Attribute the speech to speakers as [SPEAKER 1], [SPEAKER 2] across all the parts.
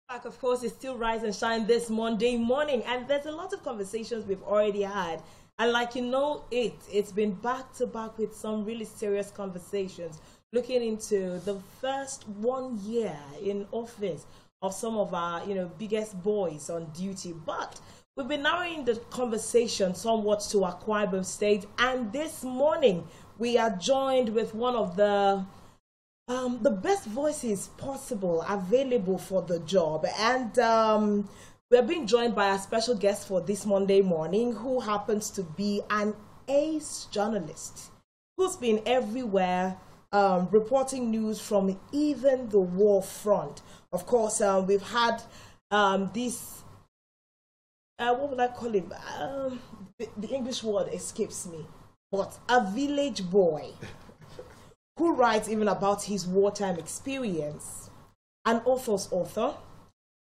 [SPEAKER 1] Back, of course, it's still Rise and Shine this Monday morning, and there's a lot of conversations we've already had. And like you know, it's been back to back with some really serious conversations looking into the first 1 year in office of some of our, biggest boys on duty. But we've been narrowing the conversation somewhat to Akwa Ibom State, and this morning we are joined with one of the best voices possible available for the job, and we're being joined by a special guest for this Monday morning, who happens to be an ace journalist who's been everywhere reporting news from even the war front. Of course, we've had this what would I call him? The English word escapes me, but a village boy who writes even about his wartime experience, an author's author,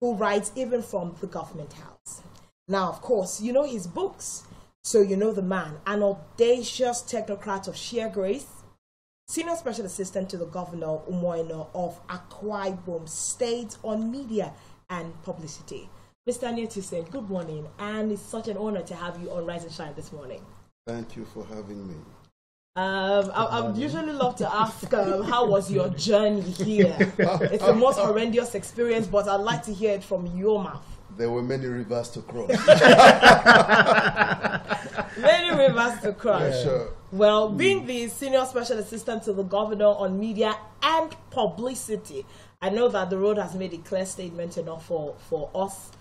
[SPEAKER 1] who writes even from the government house. Now, of course, you know his books, so you know the man, an audacious technocrat of sheer grace, senior special assistant to the governor, UMO of Akwa Ibom State on media and publicity. Mr. Anietie, good morning, and it's such an honor to have you on Rise and Shine this morning.
[SPEAKER 2] Thank you for having me.
[SPEAKER 1] I usually love to ask, how was your journey here? It's the most horrendous experience, but I'd like to hear it from your mouth.
[SPEAKER 2] There were many rivers to cross.
[SPEAKER 1] Many rivers to cross.
[SPEAKER 2] Yeah, sure.
[SPEAKER 1] Well, being the senior special assistant to the governor on media and publicity, I know that the road has made a clear statement enough for us,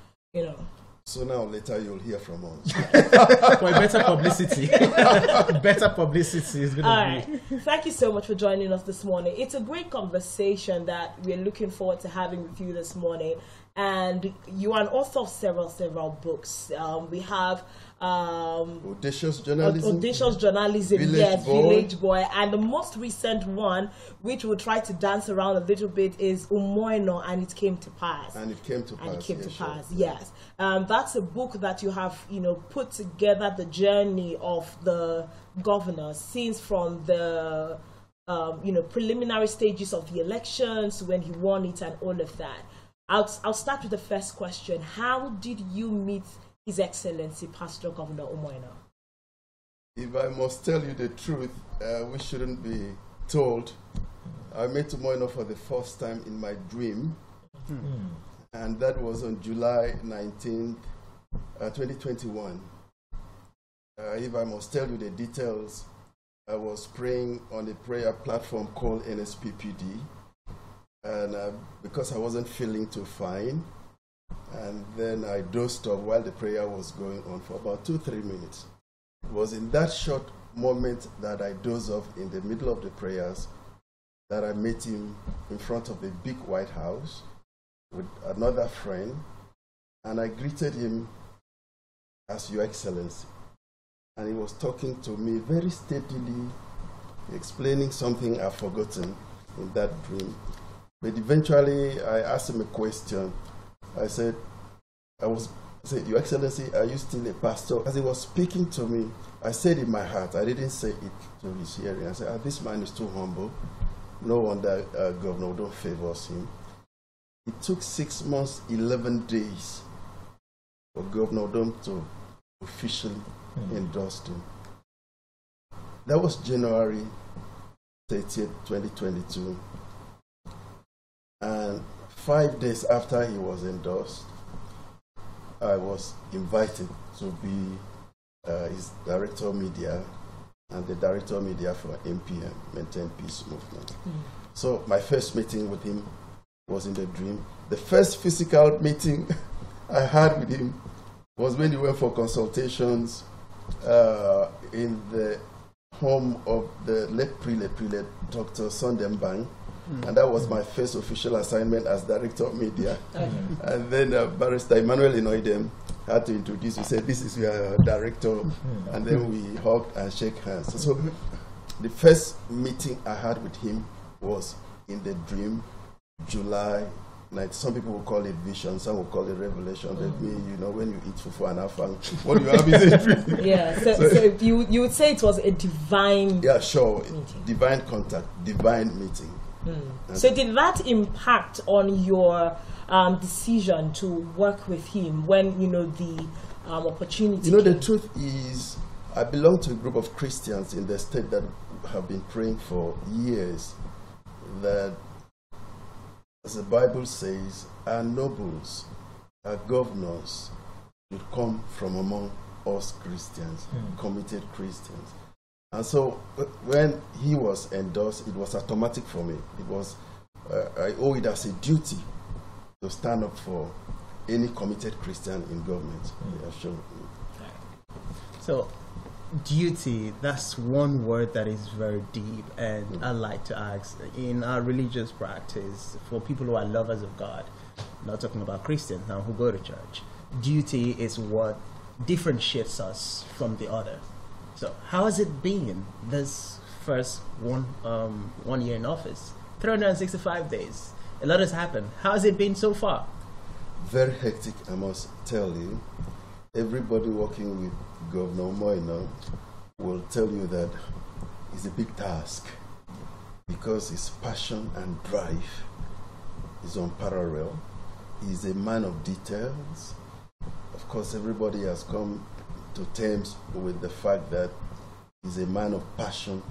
[SPEAKER 2] So now later you'll hear from us.
[SPEAKER 3] For better publicity. Better publicity is going to be.
[SPEAKER 1] Right. Thank you so much for joining us this morning. It's a great conversation that we're looking forward to having with you this morning. And you are an author of several books. We have
[SPEAKER 2] Audacious Journalism.
[SPEAKER 1] Village Boy. And the most recent one, which we'll try to dance around a little bit, is UMO, and It Came to Pass.
[SPEAKER 2] And It Came to Pass.
[SPEAKER 1] Yes. That's a book that you have, put together the journey of the governor, since from the, preliminary stages of the elections, when he won it and all of that. I'll start with the first question. How did you meet His Excellency Pastor Governor UMO?
[SPEAKER 2] If I must tell you the truth, we shouldn't be told. I met UMO for the first time in my dream, and that was on July 19th, 2021. If I must tell you the details, I was praying on a prayer platform called NSPPD, and because I wasn't feeling too fine, and then I dozed off while the prayer was going on for about 2-3 minutes. It was in that short moment that I dozed off in the middle of the prayers that I met him in front of the big White House with another friend, and I greeted him as Your Excellency. And he was talking to me very steadily, explaining something I've forgotten in that dream. But eventually I asked him a question. I said, Your Excellency, are you still a pastor? As he was speaking to me, I said in my heart, I didn't say it to his hearing. I said, this man is too humble. No wonder Governor don't favor him. It took 6 months, 11 days for Governor Dom to officially endorse him. That was January 30th, 2022. And 5 days after he was endorsed, I was invited to be his director of media and the director of media for MPM, Maintain Peace Movement. So my first meeting with him was in the dream. The first physical meeting I had with him was when he went for consultations in the home of the late pre-late Dr. Sondembang. And that was my first official assignment as director of media. And then Barrister Emmanuel Inoidem had to introduce. He said, this is your director. And then we hugged and shook hands. So the first meeting I had with him was in the dream, July 9th. Some people will call it vision, some will call it revelation. But me, when you eat fufu and afang, what you have is a dream.
[SPEAKER 1] Yeah, so you would say it was a divine
[SPEAKER 2] meeting. Divine contact, divine meeting.
[SPEAKER 1] So did that impact on your decision to work with him when, the opportunity
[SPEAKER 2] The
[SPEAKER 1] came?
[SPEAKER 2] truth is, I belong to a group of Christians in the state that have been praying for years that, as the Bible says, our nobles, our governors should come from among us Christians, committed Christians. And so when he was endorsed, it was automatic for me. It was, I owe it as a duty to stand up for any committed Christian in government. Yeah, sure.
[SPEAKER 3] So, duty, that's one word that is very deep, and I'd like to ask, in our religious practice, for people who are lovers of God, not talking about Christians now who go to church, duty is what differentiates us from the other. So how has it been this first one year in office? 365 days. A lot has happened. How has it been so far?
[SPEAKER 2] Very hectic, I must tell you. Everybody working with Governor Moino will tell you that it's a big task because his passion and drive is unparalleled. He's a man of details. Of course, everybody has come to terms with the fact that he's a man of passion.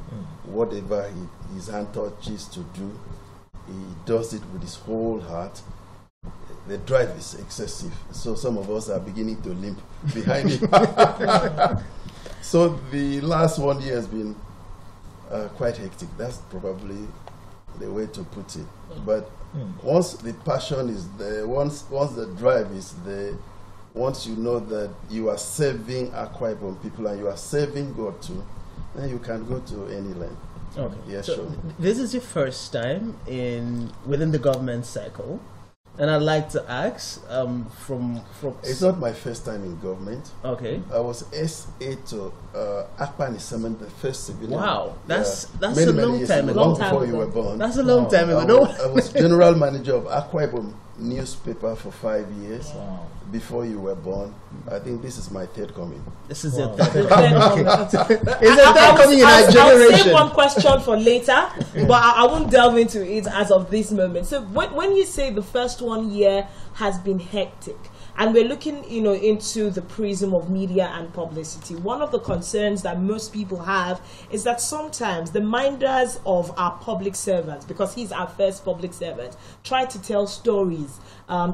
[SPEAKER 2] Whatever his hand touches to do, he does it with his whole heart. The drive is excessive, so some of us are beginning to limp behind him. So the last 1 year has been quite hectic. That's probably the way to put it. But once the passion is there, once the drive is there, once you know that you are serving Akwa Ibom people and you are serving God too, then you can go to any land.
[SPEAKER 3] Okay.
[SPEAKER 2] Yeah,
[SPEAKER 3] so
[SPEAKER 2] sure.
[SPEAKER 3] This is your first time within the government circle, and I'd like to ask from.
[SPEAKER 2] It's not my first time in government.
[SPEAKER 3] Okay.
[SPEAKER 2] I was SA to Akpan Isaman, the first civilian.
[SPEAKER 3] Wow, that's
[SPEAKER 2] many,
[SPEAKER 3] a
[SPEAKER 2] many
[SPEAKER 3] long
[SPEAKER 2] years
[SPEAKER 3] time
[SPEAKER 2] ago,
[SPEAKER 3] ago.
[SPEAKER 2] long before you were born.
[SPEAKER 3] That's a long time ago.
[SPEAKER 2] I was general manager of Akwa Ibom newspaper for 5 years before you were born. I think this is my third coming.
[SPEAKER 3] This is it.
[SPEAKER 1] Is
[SPEAKER 3] Is it that coming in our
[SPEAKER 1] I'll
[SPEAKER 3] generation?
[SPEAKER 1] save one question for later, but I won't delve into it as of this moment. So when you say the first 1 year has been hectic, and we're looking, into the prism of media and publicity, one of the concerns that most people have is that sometimes the minders of our public servants, because he's our first public servant, try to tell stories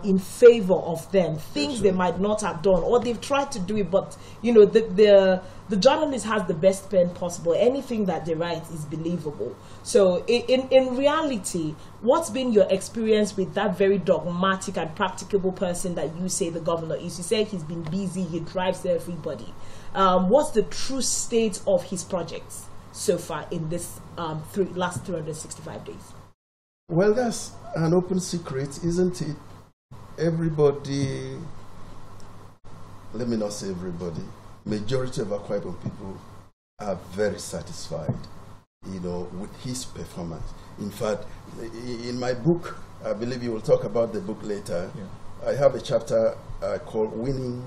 [SPEAKER 1] in favor of them, things they might not have done, or they've tried to do it, but the journalist has the best pen possible. Anything that they write is believable. So in reality, what's been your experience with that very dogmatic and practicable person that you say the governor is? You say he's been busy, he drives everybody. What's the true state of his projects so far in this last 365 days?
[SPEAKER 2] Well, that's an open secret, isn't it? Everybody, let me not say everybody, majority of Akwa Ibom people are very satisfied, with his performance. In fact, in my book, I believe you will talk about the book later, I have a chapter called Winning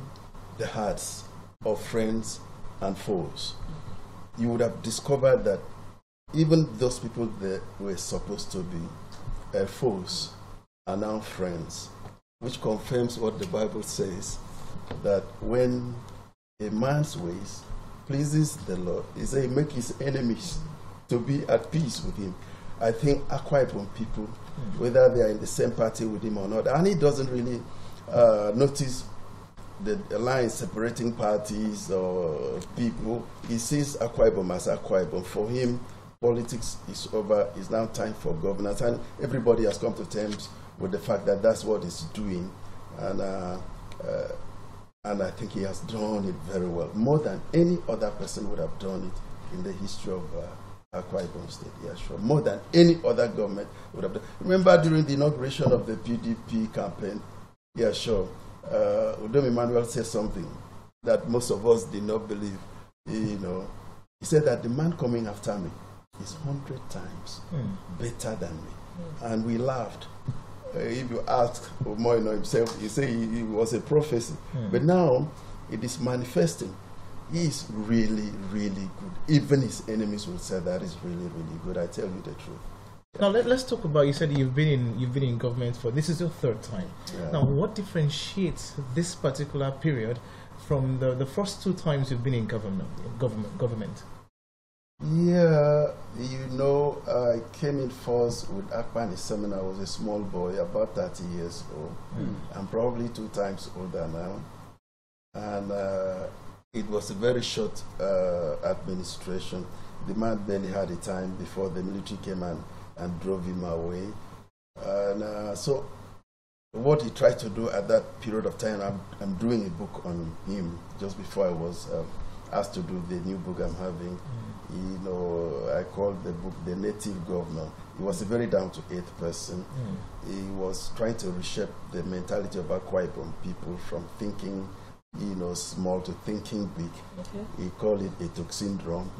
[SPEAKER 2] the Hearts of Friends and Foes. You would have discovered that even those people that were supposed to be foes are now friends, which confirms what the Bible says, that when a man's ways pleases the Lord, he says he make his enemies to be at peace with him. I think Akwa Ibom people, whether they are in the same party with him or not, and he doesn't really notice the line separating parties or people. He sees Akwa Ibom as Akwa Ibom. For him, politics is over. It's now time for governance, and everybody has come to terms with the fact that that's what he's doing, and I think he has done it very well, more than any other person would have done it in the history of Akwa Ibom State. Yeah, sure, more than any other government would have done. Remember during the inauguration of the PDP campaign? Yeah, sure. Udom Emmanuel said something that most of us did not believe. He said that the man coming after me is 100 times better than me, and we laughed. If you ask Moino himself, he said he was a prophecy. But now it is manifesting. He is really, really good. Even his enemies will say that is really, really good. I tell you the truth.
[SPEAKER 3] Now let's talk about. You said you've been in government for this is your third time.
[SPEAKER 2] Yeah.
[SPEAKER 3] Now, what differentiates this particular period from the first 2 times you've been in government?
[SPEAKER 2] Yeah, I came in first with Akpani seminar. I was a small boy, about 30 years old. I'm probably 2 times older now. And it was a very short administration. The man barely had a time before the military came and drove him away. And so what he tried to do at that period of time, I'm doing a book on him just before I was asked to do the new book I'm having. I called the book The Native Governor. He was a very down-to-earth person. He was trying to reshape the mentality of Akwa Ibom people from thinking small to thinking big. Okay. He called it a Tuk syndrome.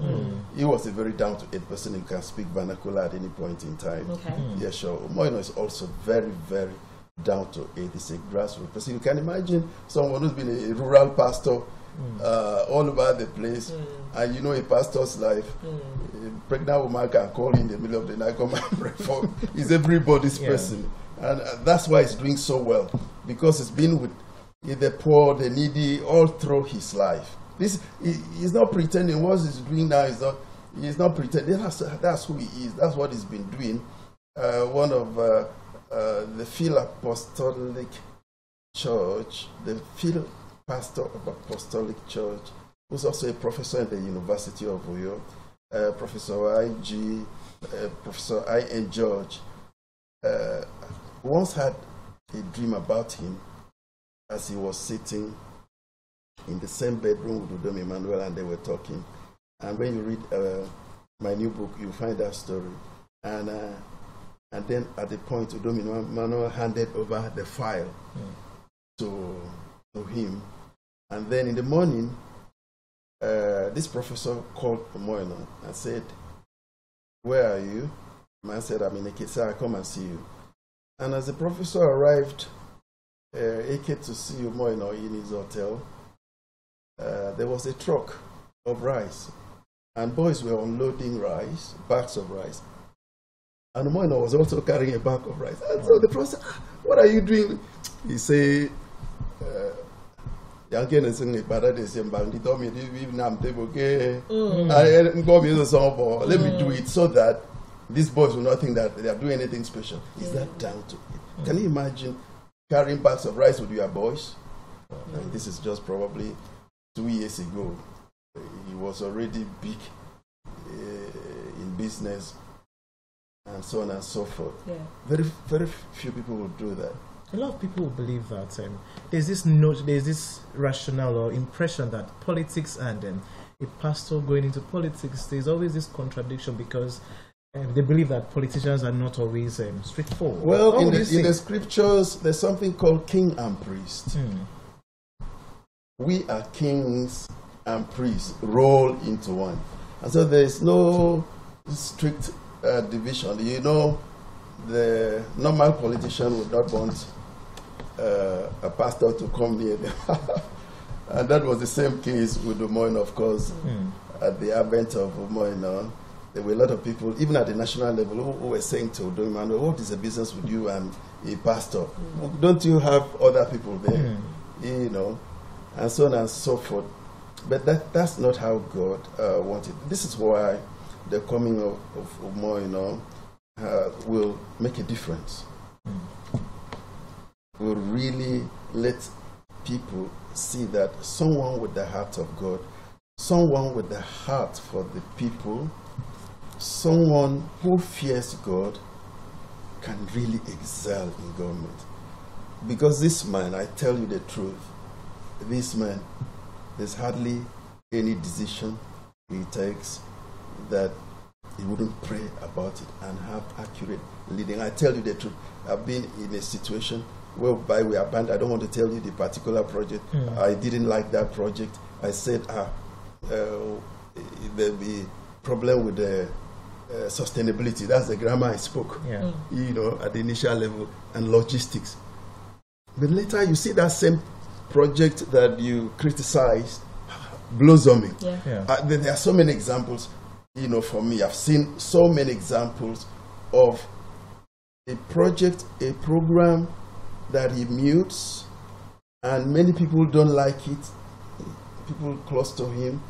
[SPEAKER 2] He was a very down-to-earth person who can speak vernacular at any point in time. Okay. Yeah, sure. Moino is also very, very down-to-earth. He's a grassroots person. You can imagine someone who's been a rural pastor all over the place, and a pastor's life. A pregnant woman can call in the middle of the night, come and pray for him. He's everybody's person. And that's why he's doing so well, because he's been with the poor, the needy, all through his life. He's not pretending. What he's doing now he's not pretending. That's who he is. That's what he's been doing. One of the Phil Apostolic Church, the Phil Pastor of Apostolic Church, who's also a professor at the University of Uyo, Professor I.N. George, once had a dream about him as he was sitting in the same bedroom with Udom Emmanuel, and they were talking. And when you read my new book, you find that story. And then at the point, Udom Emmanuel handed over the file to him. And then in the morning, this professor called Moino and said, "Where are you?" The man said, "I'm in Ekiti. I'll come and see you." And as the professor arrived, Eke to see Moino in his hotel, there was a truck of rice, and boys were unloading rice, bags of rice, and Moino was also carrying a bag of rice. And so the professor, "What are you doing?" He said, let me do it so that these boys will not think that they are doing anything special. Is that down to it? Can you imagine carrying bags of rice with your boys? And this is just probably 2 years ago. He was already big in business and so on and so forth. Yeah. Very, very few people will do that.
[SPEAKER 3] A lot of people believe that there's this rationale or impression that politics and a pastor going into politics, there's always this contradiction because they believe that politicians are not always straightforward.
[SPEAKER 2] Well, in the scriptures, there's something called king and priest. We are kings and priests rolled into one. And so there is no strict division. The normal politician would not want a pastor to come near them. And that was the same case with Umoino, of course. At the advent of Umoino, there were a lot of people, even at the national level, who were saying to Udo Emmanuel, "What is the business with you and a pastor? Don't you have other people there?" And so on and so forth. But that's not how God wanted. This is why the coming of Umoino will make a difference. Will really let people see that someone with the heart of God, someone with the heart for the people, someone who fears God can really excel in government. Because this man, I tell you the truth, this man, there's hardly any decision he takes that he wouldn't pray about it and have accurate leading. I tell you the truth, I've been in a situation whereby we abandoned. I don't want to tell you the particular project. I didn't like that project. I said, there'll be problem with the sustainability. That's the grammar I spoke, at the initial level, and logistics. But later you see that same project that you criticized blossoming. There are so many examples, for me. I've seen so many examples of a project, a program that he mutes, and many people don't like it, people close to him,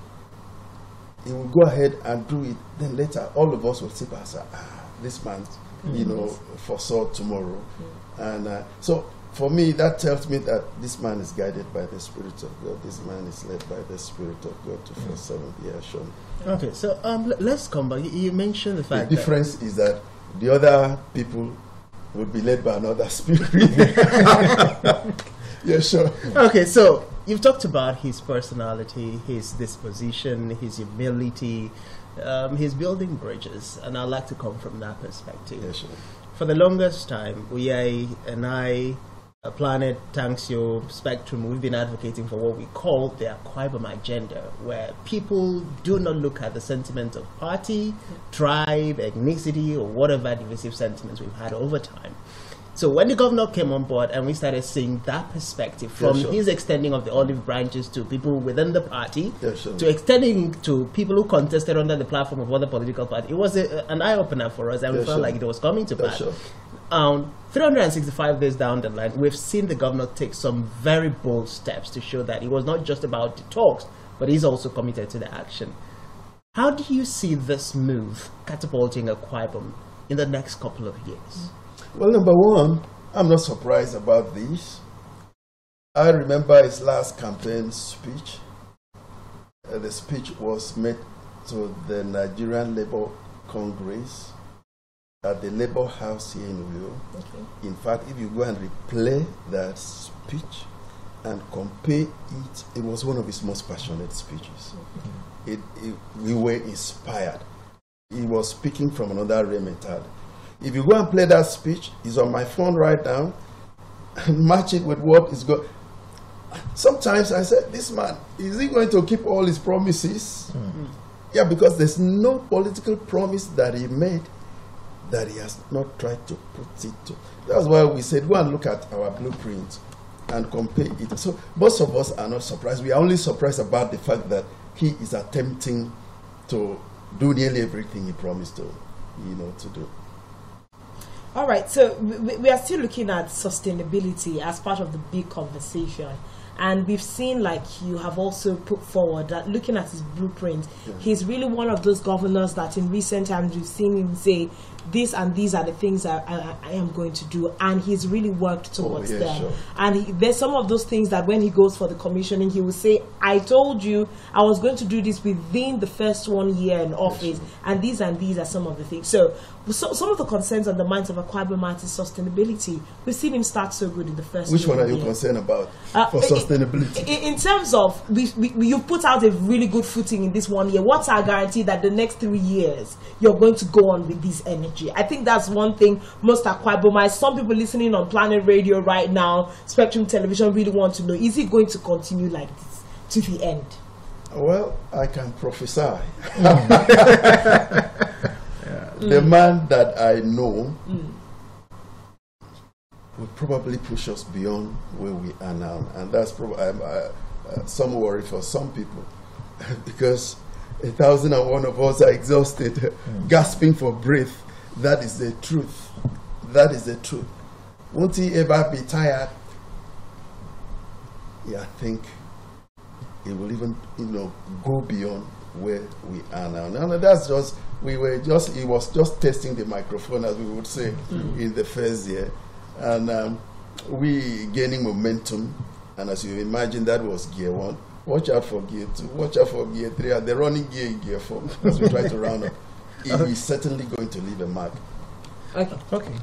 [SPEAKER 2] he will go ahead and do it. Then later, all of us will sit back and say, this man, foresaw tomorrow. And so for me, that tells me that this man is guided by the Spirit of God. This man is led by the Spirit of God to fulfill the action.
[SPEAKER 3] Okay, so let's come back. You mentioned the fact
[SPEAKER 2] the difference is that the other people would be led by another spirit. Yeah, sure.
[SPEAKER 3] Okay, so you've talked about his personality, his disposition, his humility, his building bridges, and I'd like to come from that perspective.
[SPEAKER 2] Yeah, sure.
[SPEAKER 3] For the longest time, Planet, Tanxio, Spectrum, we've been advocating for what we call the Akwa Ibom agenda, where people do not look at the sentiment of party, tribe, ethnicity, or whatever divisive sentiments we've had over time. So when the governor came on board and we started seeing that perspective from his extending of the olive branches to people within the party, to extending to people who contested under the platform of other political parties, it was an eye-opener for us, and we felt like it was coming to pass. 365 days down the line, we've seen the governor take some very bold steps to show that it was not just about the talks, but he's also committed to the action. How do you see this move catapulting Akwa Ibom in the next couple of years?
[SPEAKER 2] Well, number one, I'm not surprised about this. I remember his last campaign speech. The speech was made to the Nigerian Labour Congress at the Labour House here in Uyo. Okay. In fact, if you go and replay that speech and compare it, it was one of his most passionate speeches. Okay. We were inspired. He was speaking from another realm entirely. If you go and play that speech, it's on my phone right now, and match it with what is going. Sometimes I said, this man, is he going to keep all his promises? Mm-hmm. Yeah, because there's no political promise that he made that he has not tried to put it to. That's why we said, go and look at our blueprint and compare it. So most of us are not surprised. We are only surprised about the fact that he is attempting to do nearly everything he promised to, to do.
[SPEAKER 1] All right, so we are still looking at sustainability as part of the big conversation. And we've seen, like you have also put forward, that looking at his blueprint, he's really one of those governors that in recent times we've seen him say, this and these are the things I am going to do, and he's really worked towards them. Sure. And there's some of those things that when he goes for the commissioning, he will say, I told you I was going to do this within the first 1 year in office, and these are some of the things. So some of the concerns on the minds of Akwa Ibom is sustainability. We've seen him start so good in the first
[SPEAKER 2] Which one are
[SPEAKER 1] year.
[SPEAKER 2] you concerned about for sustainability?
[SPEAKER 1] In terms of, you've put out a really good footing in this 1 year. What's our guarantee that the next 3 years you're going to go on with this energy? I think that's one thing most Akwa Ibom, some people listening on Planet Radio right now, Spectrum Television, really want to know, is it going to continue like this to the end?
[SPEAKER 2] Well, I can prophesy. The man that I know will probably push us beyond where we are now. And that's probably some worry for some people because 1,001 of us are exhausted, gasping for breath. That is the truth. That is the truth. Won't he ever be tired? Yeah, I think he will even, go beyond where we are now. No, that's just, he was just testing the microphone, as we would say, in the first year. And we gaining momentum. And as you imagine, that was gear 1. Watch out for gear 2. Watch out for gear 3. And the running gear in gear 4, as we try to round up. It is certainly going to leave a mark.
[SPEAKER 4] Okay.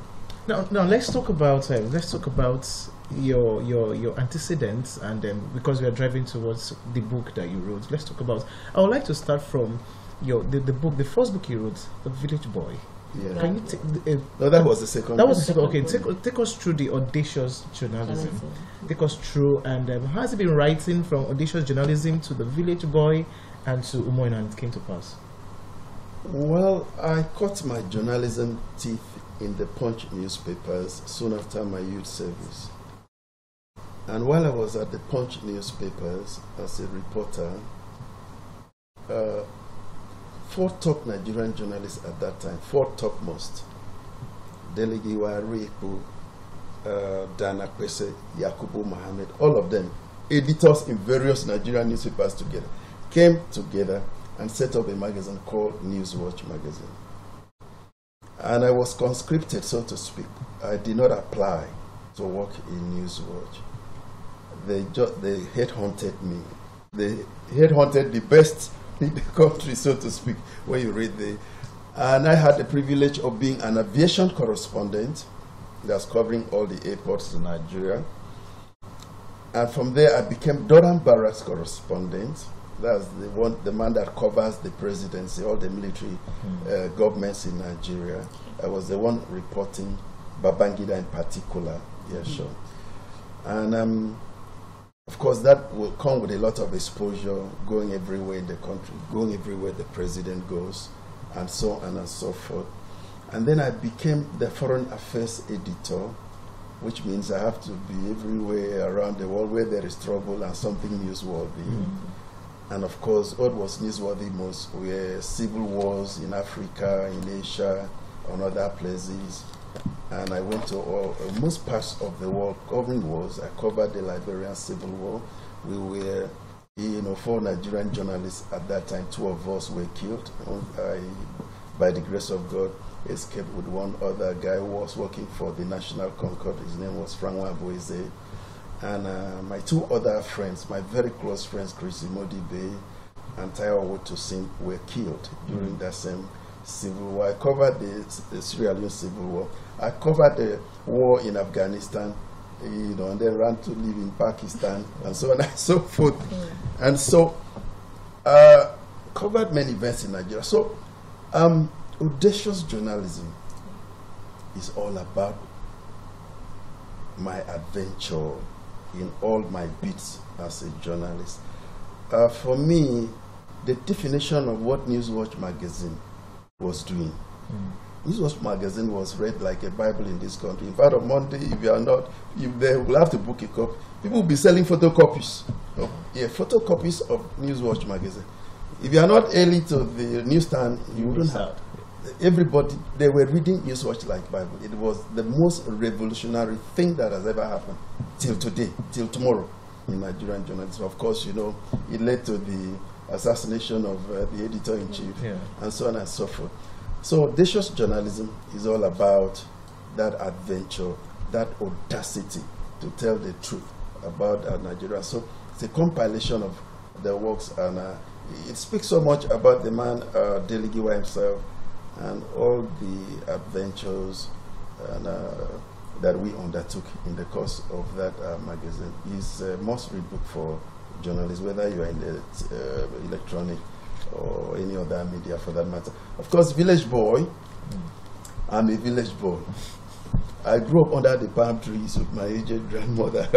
[SPEAKER 4] Now let's talk about your antecedents, and then because we are driving towards the book that you wrote, let's talk about. I would like to start from the book, the first book you wrote, The Village Boy.
[SPEAKER 2] Yeah.
[SPEAKER 4] Can you take?
[SPEAKER 2] No, that was the second.
[SPEAKER 4] That was the second. Okay, take us through the audacious journalism. Take us through, and how has it been writing from audacious journalism to The Village Boy and to UMO, and it came to pass?
[SPEAKER 2] Well, I caught my journalism teeth in the Punch newspapers soon after my youth service. And while I was at the Punch newspapers as a reporter, 4 top Nigerian journalists at that time, 4 topmost, Delegiwa Riku, Dana Kwese, Yakubu Mohammed, all of them, editors in various Nigerian newspapers together, came together and set up a magazine called Newswatch magazine. And I was conscripted, so to speak. I did not apply to work in Newswatch. They headhunted me. They headhunted the best in the country, so to speak, when you read the... And I had the privilege of being an aviation correspondent that's covering all the airports in Nigeria. And from there, I became Durham Barracks correspondent. That's the man that covers the presidency, all the military governments in Nigeria. I was the one reporting Babangida in particular. Yeah, sure. And of course, that will come with a lot of exposure, going everywhere in the country, going everywhere the president goes, and so on and so forth. And then I became the foreign affairs editor, which means I have to be everywhere around the world where there is trouble and something newsworthy. And of course, what was newsworthy most were civil wars in Africa, in Asia, on other places. And I went to most parts of the world covering wars. I covered the Liberian Civil War. We were, 4 Nigerian journalists at that time. 2 of us were killed. I, by the grace of God, escaped with one other guy who was working for the National Concord. His name was Frank Waboise. And my 2 other friends, my very close friends, Chris Imodibe and Taiwo Wotosin, were killed during that same civil war. I covered the Sierra Leone Civil War. I covered the war in Afghanistan, and then ran to live in Pakistan, and so on and so forth. And so, covered many events in Nigeria. So, audacious journalism is all about my adventure in all my bits as a journalist. For me, the definition of what Newswatch magazine was doing. Newswatch magazine was read like a Bible in this country. In fact, on Monday, if you are not, they will have to book a copy. People will be selling photocopies. Photocopies of Newswatch magazine. If you are not early to the newsstand, you wouldn't have. Everybody, they were reading Newswatch like Bible. It was the most revolutionary thing that has ever happened till today, till tomorrow in Nigerian journalism. Of course, it led to the assassination of the editor-in-chief and so on and so forth. So audacious journalism is all about that adventure, that audacity to tell the truth about Nigeria. So it's a compilation of the works, and it speaks so much about the man, Delegiwa himself, and all the adventures that we undertook in the course of that magazine. It's a must-read book for journalists, whether you are in the electronic or any other media for that matter. Of course, village boy. I'm a village boy. I grew up under the palm trees with my aged grandmother,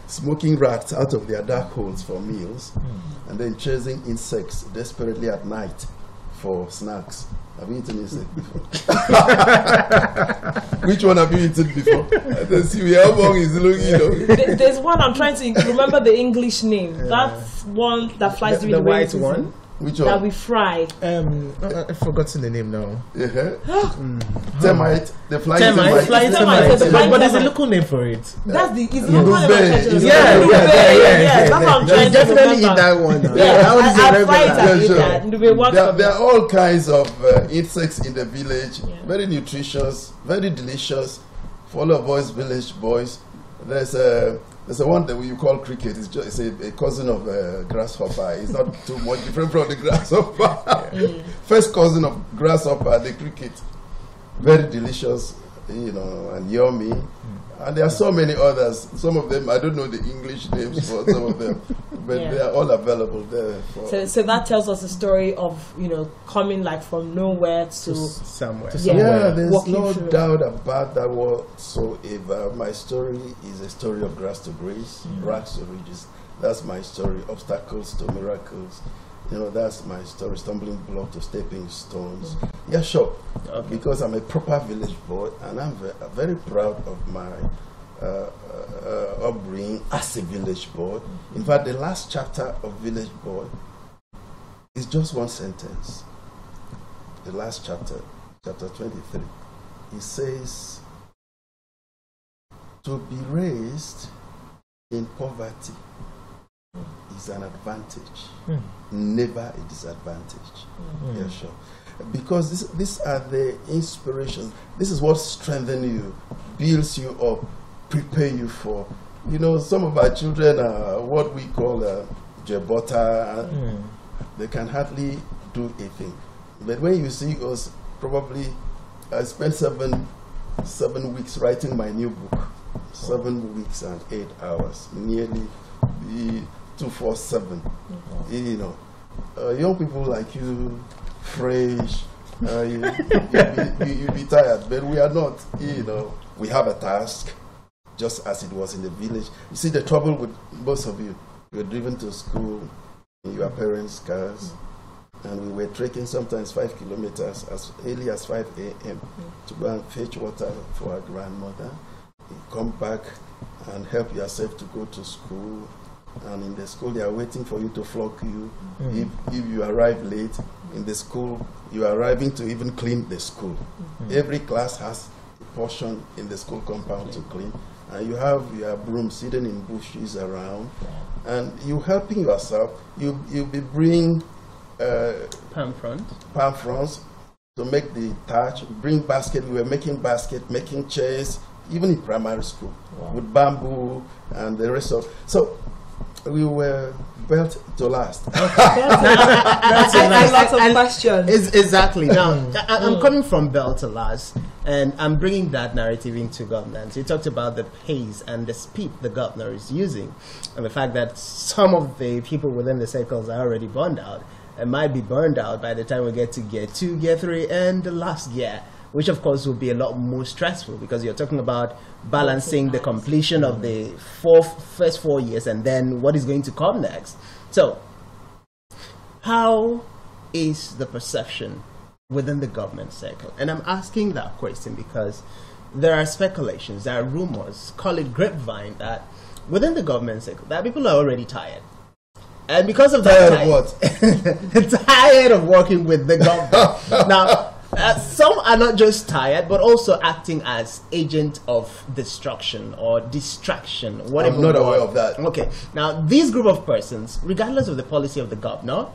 [SPEAKER 2] smoking rats out of their dark holes for meals, and then chasing insects desperately at night for snacks. Have you eaten insect before? Which one have you eaten before? Let's see how long is looking.
[SPEAKER 1] There's one I'm trying to remember the English name. That's one that flies during the
[SPEAKER 3] white one.
[SPEAKER 2] Which one?
[SPEAKER 1] That we fry.
[SPEAKER 4] I've forgotten the name now.
[SPEAKER 2] Termite. The flying
[SPEAKER 4] termite.
[SPEAKER 2] Termite.
[SPEAKER 4] But there's a local name for it.
[SPEAKER 1] That's the easy
[SPEAKER 2] Yeah.
[SPEAKER 1] one.
[SPEAKER 4] Yeah.
[SPEAKER 1] That's what I'm trying to
[SPEAKER 3] Definitely
[SPEAKER 1] remember.
[SPEAKER 3] in that one.
[SPEAKER 1] Yeah,
[SPEAKER 3] That one is a
[SPEAKER 1] I fried
[SPEAKER 3] regular.
[SPEAKER 1] and eat that. And we work for
[SPEAKER 2] There are all kinds of insects in the village.
[SPEAKER 1] Yeah.
[SPEAKER 2] Very nutritious, very delicious. For all of us village boys, there's a one that we call cricket. It's a cousin of grasshopper. It's not too much different from the grasshopper. First cousin of grasshopper, the cricket. Very delicious, and yummy. And there are so many others. Some of them, I don't know the English names for some of them, but they are all available there.
[SPEAKER 1] So that tells us a story of, coming like from nowhere to
[SPEAKER 3] somewhere.
[SPEAKER 2] Yeah, there's
[SPEAKER 1] walking
[SPEAKER 2] no
[SPEAKER 1] through.
[SPEAKER 2] doubt about that whatsoever. My story is a story of grass to grace, rags to riches. That's my story. Obstacles to miracles. That's my story. Stumbling block to stepping stones. Yeah, sure.
[SPEAKER 3] Okay.
[SPEAKER 2] Because I'm a proper village boy, and I'm very proud of my upbringing as a village boy. In fact, the last chapter of Village Boy is just one sentence. The last chapter, chapter 23. He says, to be raised in poverty is an advantage, never a disadvantage. Yeah, sure. Because these are the inspirations. This is what strengthens you, builds you up, prepare you for. You know, some of our children are what we call jebota. They can hardly do a thing. But when you see us, probably I spent seven weeks writing my new book. 7 weeks and 8 hours, nearly 247. You know, young people like you, fresh, you'll be tired, but we are not. You know, we have a task, just as it was in the village. You see, the trouble with most of you, you were driven to school in your parents' cars, and we were trekking sometimes 5 kilometers as early as 5 a.m. to go and fetch water for our grandmother. You come back and help yourself to go to school, and in the school they are waiting for you to flog you. If you arrive late in the school, you are arriving to even clean the school. Every class has a portion in the school compound to clean, and you have your broom sitting in bushes around, and you helping yourself. You'll be bring
[SPEAKER 3] palm
[SPEAKER 2] fronds to make the thatch. Bring basket. We were making basket, making chairs. Even in primary school, with bamboo and the rest of. So we were built to last.
[SPEAKER 1] That's a lot of questions.
[SPEAKER 3] Exactly. Now, I'm coming from built to last, and I'm bringing that narrative into governance. You talked about the pace and the speed the governor is using, and the fact that some of the people within the circles are already burned out and might be burned out by the time we get to gear 2, gear 3, and the last gear, which of course will be a lot more stressful because you're talking about balancing the completion of the first 4 years and then what is going to come next. So, how is the perception within the government circle? And I'm asking that question because there are speculations, there are rumors, call it grapevine, that within the government circle, that people are already tired. And because of that, tired of working with the government. Now, some are not just tired, but also acting as agent of destruction or distraction.
[SPEAKER 2] I'm not aware of that.
[SPEAKER 3] Okay. Now, this group of persons, regardless of the policy of the governor,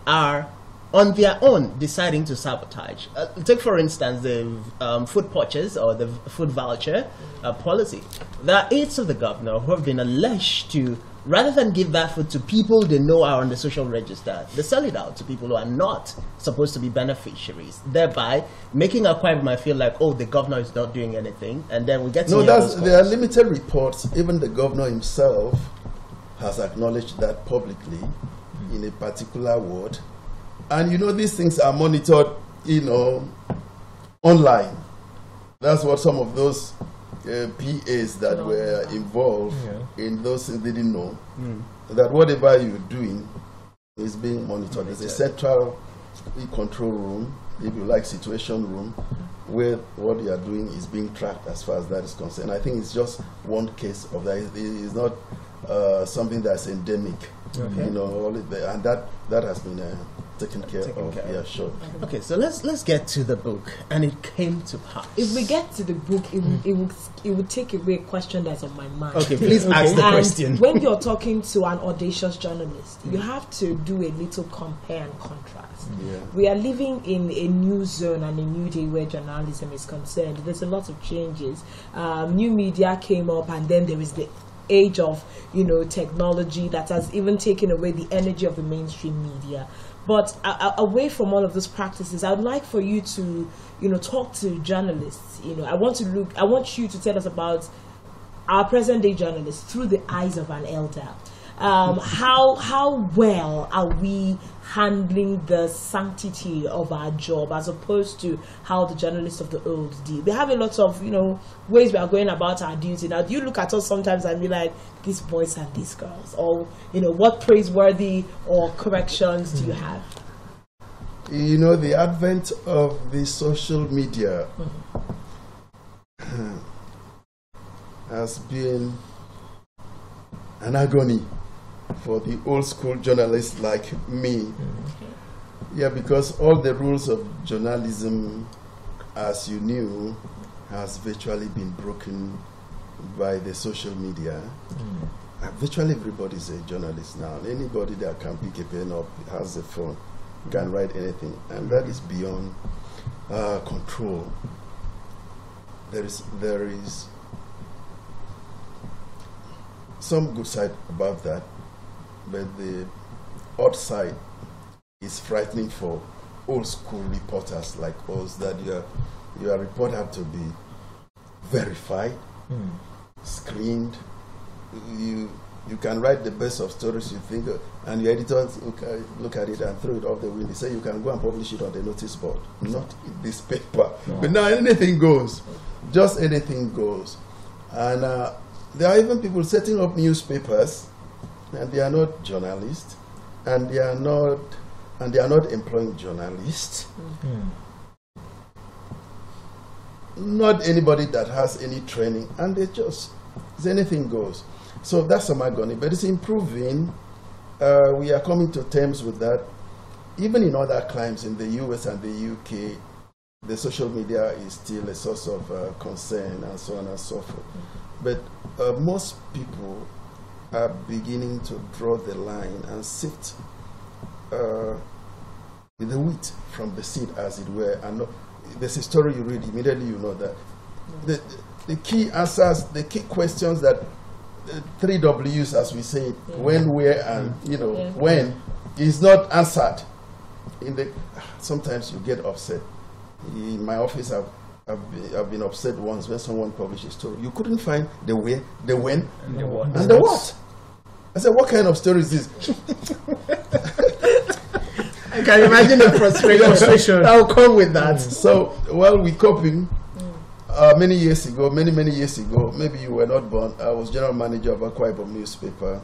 [SPEAKER 3] are on their own deciding to sabotage. Take, for instance, the food purchase or the food voucher policy. There are aides of the governor who have been alleged to, rather than give that food to people they know are on the social register, they sell it out to people who are not supposed to be beneficiaries, thereby making Akwa Ibom feel like, oh, the governor is not doing anything, and then we get to
[SPEAKER 2] there are limited reports. Even the governor himself has acknowledged that publicly in a particular ward. And you know, these things are monitored, you know, online. That's what some of those PAs that were involved in those things didn't know. That whatever you're doing is being monitored. There's a central control room, if you like, situation room, where what you are doing is being tracked as far as that is concerned. I think it's just one case of that. It's not something that's endemic. You know, and that has been taken care of. Yeah, sure.
[SPEAKER 3] Okay, so let's get to the book, and it came to pass.
[SPEAKER 1] If we get to the book, it would take away a question that's on my mind.
[SPEAKER 3] Okay, please ask the question.
[SPEAKER 1] When you're talking to an audacious journalist, you have to do a little compare and contrast. We are living in a new zone and a new day where journalism is concerned. There's a lot of changes. New media came up, and then there is the age of, you know, technology that has even taken away the energy of the mainstream media. But away from all of those practices, I'd like for you to, you know, talk to journalists. You know, I want you to tell us about our present day journalists through the eyes of an elder. How well are we handling the sanctity of our job as opposed to how the journalists of the old did? We have a lot of, you know, ways we are going about our duty. Now, do you look at us sometimes and be like, these boys and these girls? Or, you know, what praiseworthy or corrections do you have?
[SPEAKER 2] You know, the advent of the social media has been an agony for the old school journalists like me. Yeah, because all the rules of journalism, as you knew, has virtually been broken by the social media. Virtually everybody is a journalist now. Anybody that can pick a pen up, has a phone, can write anything, and that is beyond control. There is some good side about that, but the odd side is frightening for old school reporters like us, that your report have to be verified, screened. You can write the best of stories you think, and your editors look at it and throw it off the window. Say you can go and publish it on the notice board, not in this paper. No. But now anything goes, just anything goes. And there are even people setting up newspapers, and they are not journalists, and they are not employing journalists. Not anybody that has any training, and they just, anything goes. So that's a magony, but it's improving. We are coming to terms with that. Even in other climes in the US and the UK, the social media is still a source of concern and so on and so forth. But most people are beginning to draw the line and sift the wheat from the seed, as it were. And there's a story you read, immediately you know that. The key answers, the key questions that 3 W's, as we say, when, where, and when, is not answered. Sometimes you get upset. In my office, I've been upset once when someone published a story. You couldn't find the where, the when, and the what. And the what. I said, what kind of story is this?
[SPEAKER 3] I can imagine the frustration that will come with that.
[SPEAKER 2] So while we're coping, many years ago, many years ago, maybe you were not born, I was general manager of Akwa Ibom newspaper.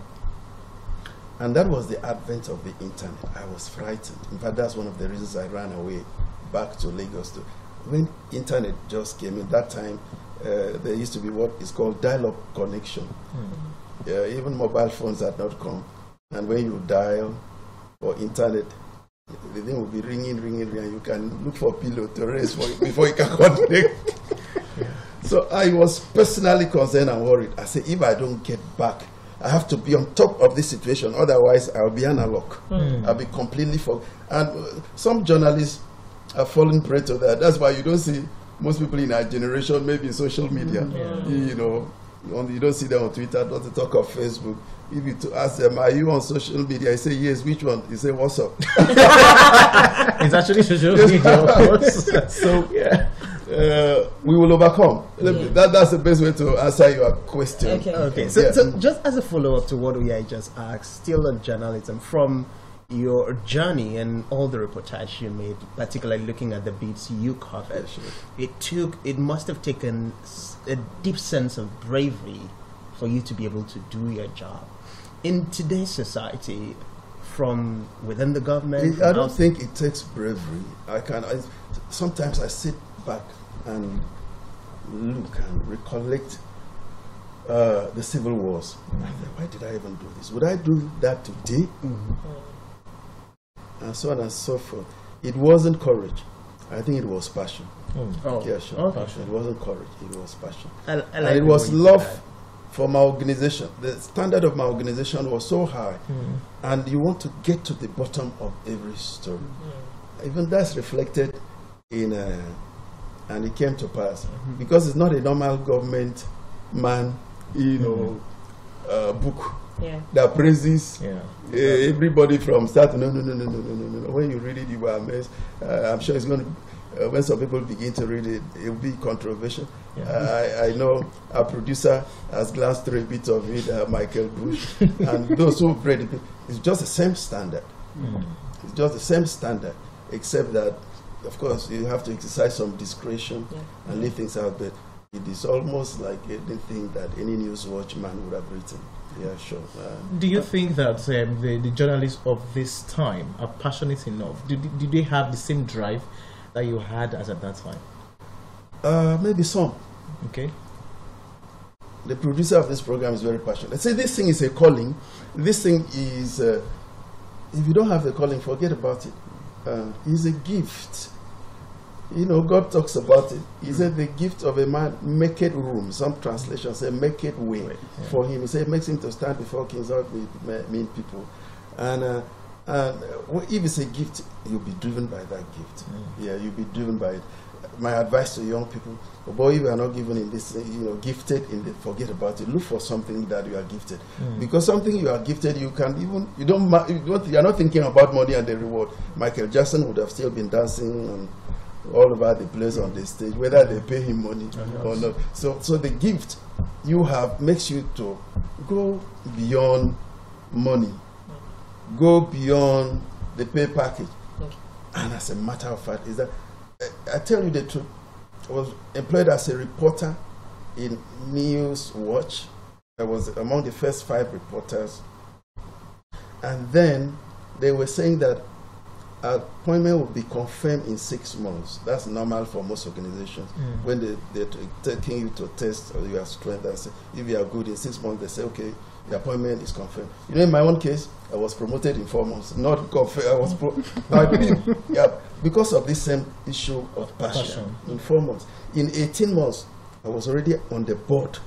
[SPEAKER 2] And that was the advent of the internet. I was frightened. In fact, that's one of the reasons I ran away back to Lagos. When internet just came in, that time, there used to be what is called dial-up connection. Even mobile phones had not come. And when you dial for internet, the thing will be ringing, and you can look for a pillow to rest before you can connect. So I was personally concerned and worried. I said, if I don't get back, I have to be on top of this situation. Otherwise, I'll be analog. I'll be completely And some journalists are falling prey to that. That's why you don't see most people in our generation, maybe in social media. You don't see them on Twitter, not to talk of Facebook. If you to ask them, are you on social media? I say, yes, which one? You say, what's up?
[SPEAKER 4] It's actually social media, of course.
[SPEAKER 2] So, we will overcome. That's the best way to answer your question.
[SPEAKER 3] Okay. So just as a follow-up to what we just asked, still on journalism, from your journey and all the reportage you made, particularly looking at the beats you covered, it must have taken a deep sense of bravery for you to be able to do your job. In today's society, from within the government,
[SPEAKER 2] I don't think it takes bravery. Sometimes I sit back and look and recollect the civil wars. Why did I even do this? Would I do that today? And so on and so forth. It wasn't courage. I think it was passion. Yeah, sure. Passion. It wasn't courage. It was passion. And it was love for my organization. The standard of my organization was so high, and you want to get to the bottom of every story. Even that's reflected in, and it came to pass because it's not a normal government man, book that praises everybody from start. No. When you read it, you will amazed. I'm sure it's going to. When some people begin to read it, it will be controversial. I know our producer has glanced through a bit of it, Michael Bush, and those who have read it, it's just the same standard. It's just the same standard, except that, of course, you have to exercise some discretion and leave things out. But it is almost like anything that any news watchman would have written. Yeah, sure.
[SPEAKER 4] Do you think that the journalists of this time are passionate enough? Do they have the same drive that you had as at that time?
[SPEAKER 2] Maybe some.
[SPEAKER 4] Okay.
[SPEAKER 2] The producer of this program is very passionate. Let's say this thing is a calling. This thing is, if you don't have the calling, forget about it. It's a gift. God talks about it. He said the gift of a man maketh room. Some translations say maketh way for him. He said makes him to stand before kings, not mean people. And if it's a gift, you'll be driven by that gift. Yeah, you'll be driven by it. My advice to young people, boy, if you are not given in this, gifted in the, forget about it. Look for something that you are gifted. Because something you are gifted, you're not thinking about money and the reward. Michael Jackson would have still been dancing and all over the place on the stage, whether they pay him money or not. So the gift you have makes you to go beyond money, go beyond the pay package. And as a matter of fact, is that I tell you the truth, I was employed as a reporter in News Watch. I was among the first 5 reporters. And then they were saying that appointment will be confirmed in 6 months. That's normal for most organizations. When they're taking you to test or your strength, and say, if you are good in 6 months, they say, okay, the appointment is confirmed. In my own case, I was promoted in 4 months. Not confirmed. Because of this same issue of passion. In 4 months. In 18 months, I was already on the board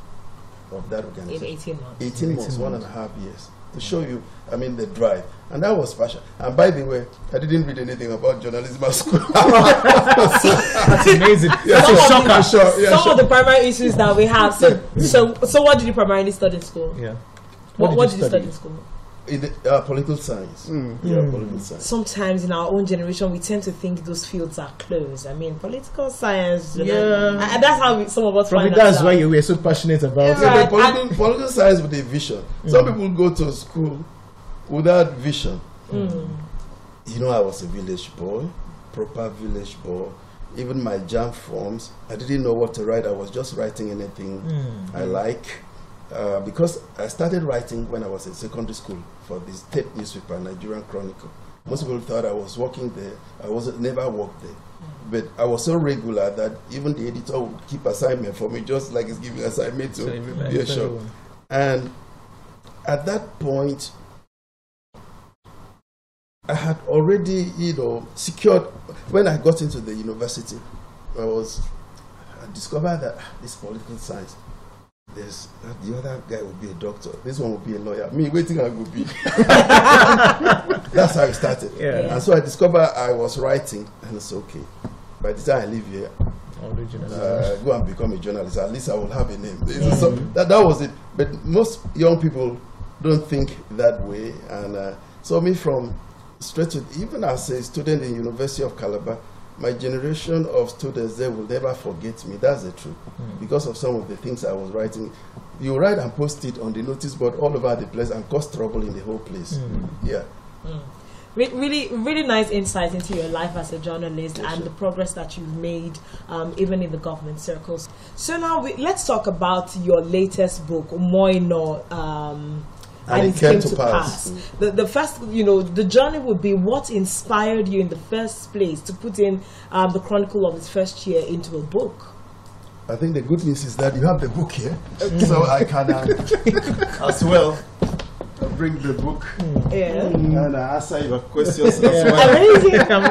[SPEAKER 2] of that organization.
[SPEAKER 1] In 18 months.
[SPEAKER 2] 18 months, 1.5 years. To show you, the drive. And that was passion. And by the way, I didn't read anything about journalism at school.
[SPEAKER 4] That's amazing.
[SPEAKER 1] Some of the primary issues that we have. So what did you primarily study in school?
[SPEAKER 4] Yeah.
[SPEAKER 1] What did you study in school?
[SPEAKER 2] In the, political science. Political science.
[SPEAKER 1] Sometimes in our own generation, we tend to think those fields are closed. Political science. And that's how some of us
[SPEAKER 4] probably
[SPEAKER 1] find
[SPEAKER 4] that's why you were so passionate about
[SPEAKER 2] it. Political science with a vision. Some people go to school without vision. I was a village boy, proper village boy. Even my jam forms, I didn't know what to write. I was just writing anything I like. Because I started writing when I was in secondary school for the state newspaper, Nigerian Chronicle. Most people thought I was working there. Never worked there. But I was so regular that even the editor would keep assignment for me, just like he's giving assignment to be a show. And at that point, I had already, secured. When I got into the university, I discovered that this political science, the other guy would be a doctor, this one would be a lawyer, me waiting I would be. That's how it started. And so I discovered I was writing, and it's okay. By the time I leave here, go and become a journalist. At least I will have a name. So that was it. But most young people don't think that way. And so me from straight to, even as a student in University of Calabar, my generation of students, they will never forget me. That's the truth. Because of some of the things I was writing. You write and post it on the notice board all over the place and cause trouble in the whole place.
[SPEAKER 1] Really, really nice insight into your life as a journalist and the progress that you've made, even in the government circles. So now let's talk about your latest book, ENO. And it came to pass. The first, the journey would be what inspired you in the first place to put in the chronicle of its first year into a book.
[SPEAKER 2] I think the good news is that you have the book here, so I can as well bring the book and answer your questions as well.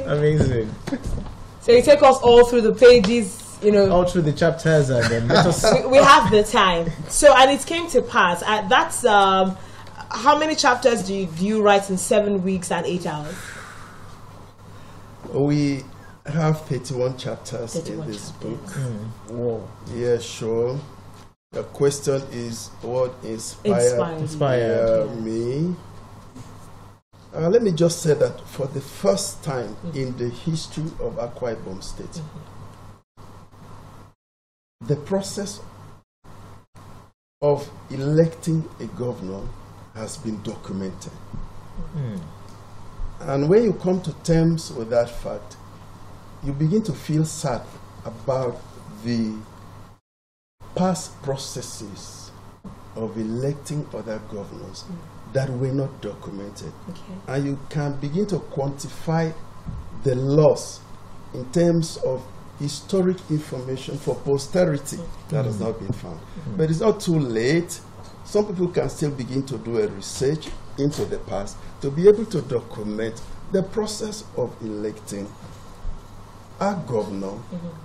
[SPEAKER 4] Amazing.
[SPEAKER 1] So you take us all through the pages.
[SPEAKER 4] All through the chapters, and then let us
[SPEAKER 1] we have the time. So, and it came to pass. That's how many chapters do you write in 7 weeks and 8 hours?
[SPEAKER 2] We have 31 chapters in this book.
[SPEAKER 4] Whoa.
[SPEAKER 2] Yeah, sure. The question is what inspired me. Let me just say that for the first time in the history of Akwa Ibom State, the process of electing a governor has been documented. And when you come to terms with that fact, you begin to feel sad about the past processes of electing other governors that were not documented. And you can begin to quantify the loss in terms of historic information for posterity that has not been found. But it's not too late. Some people can still begin to do a research into the past to be able to document the process of electing our governor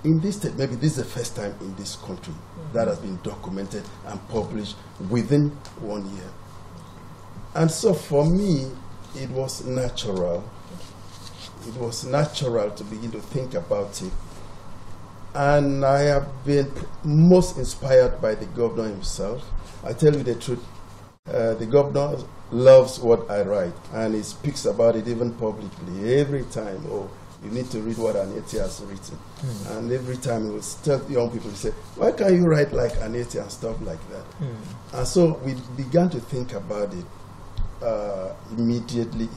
[SPEAKER 2] in this state, maybe this is the first time in this country that has been documented and published within 1 year. And so for me, it was natural. It was natural to begin to think about it. And I have been most inspired by the governor himself. I tell you the truth, the governor loves what I write, and he speaks about it even publicly every time. Oh, you need to read what Anietie has written. And every time he will tell young people, he say, why can't you write like Anietie and stuff like that? And so we began to think about it immediately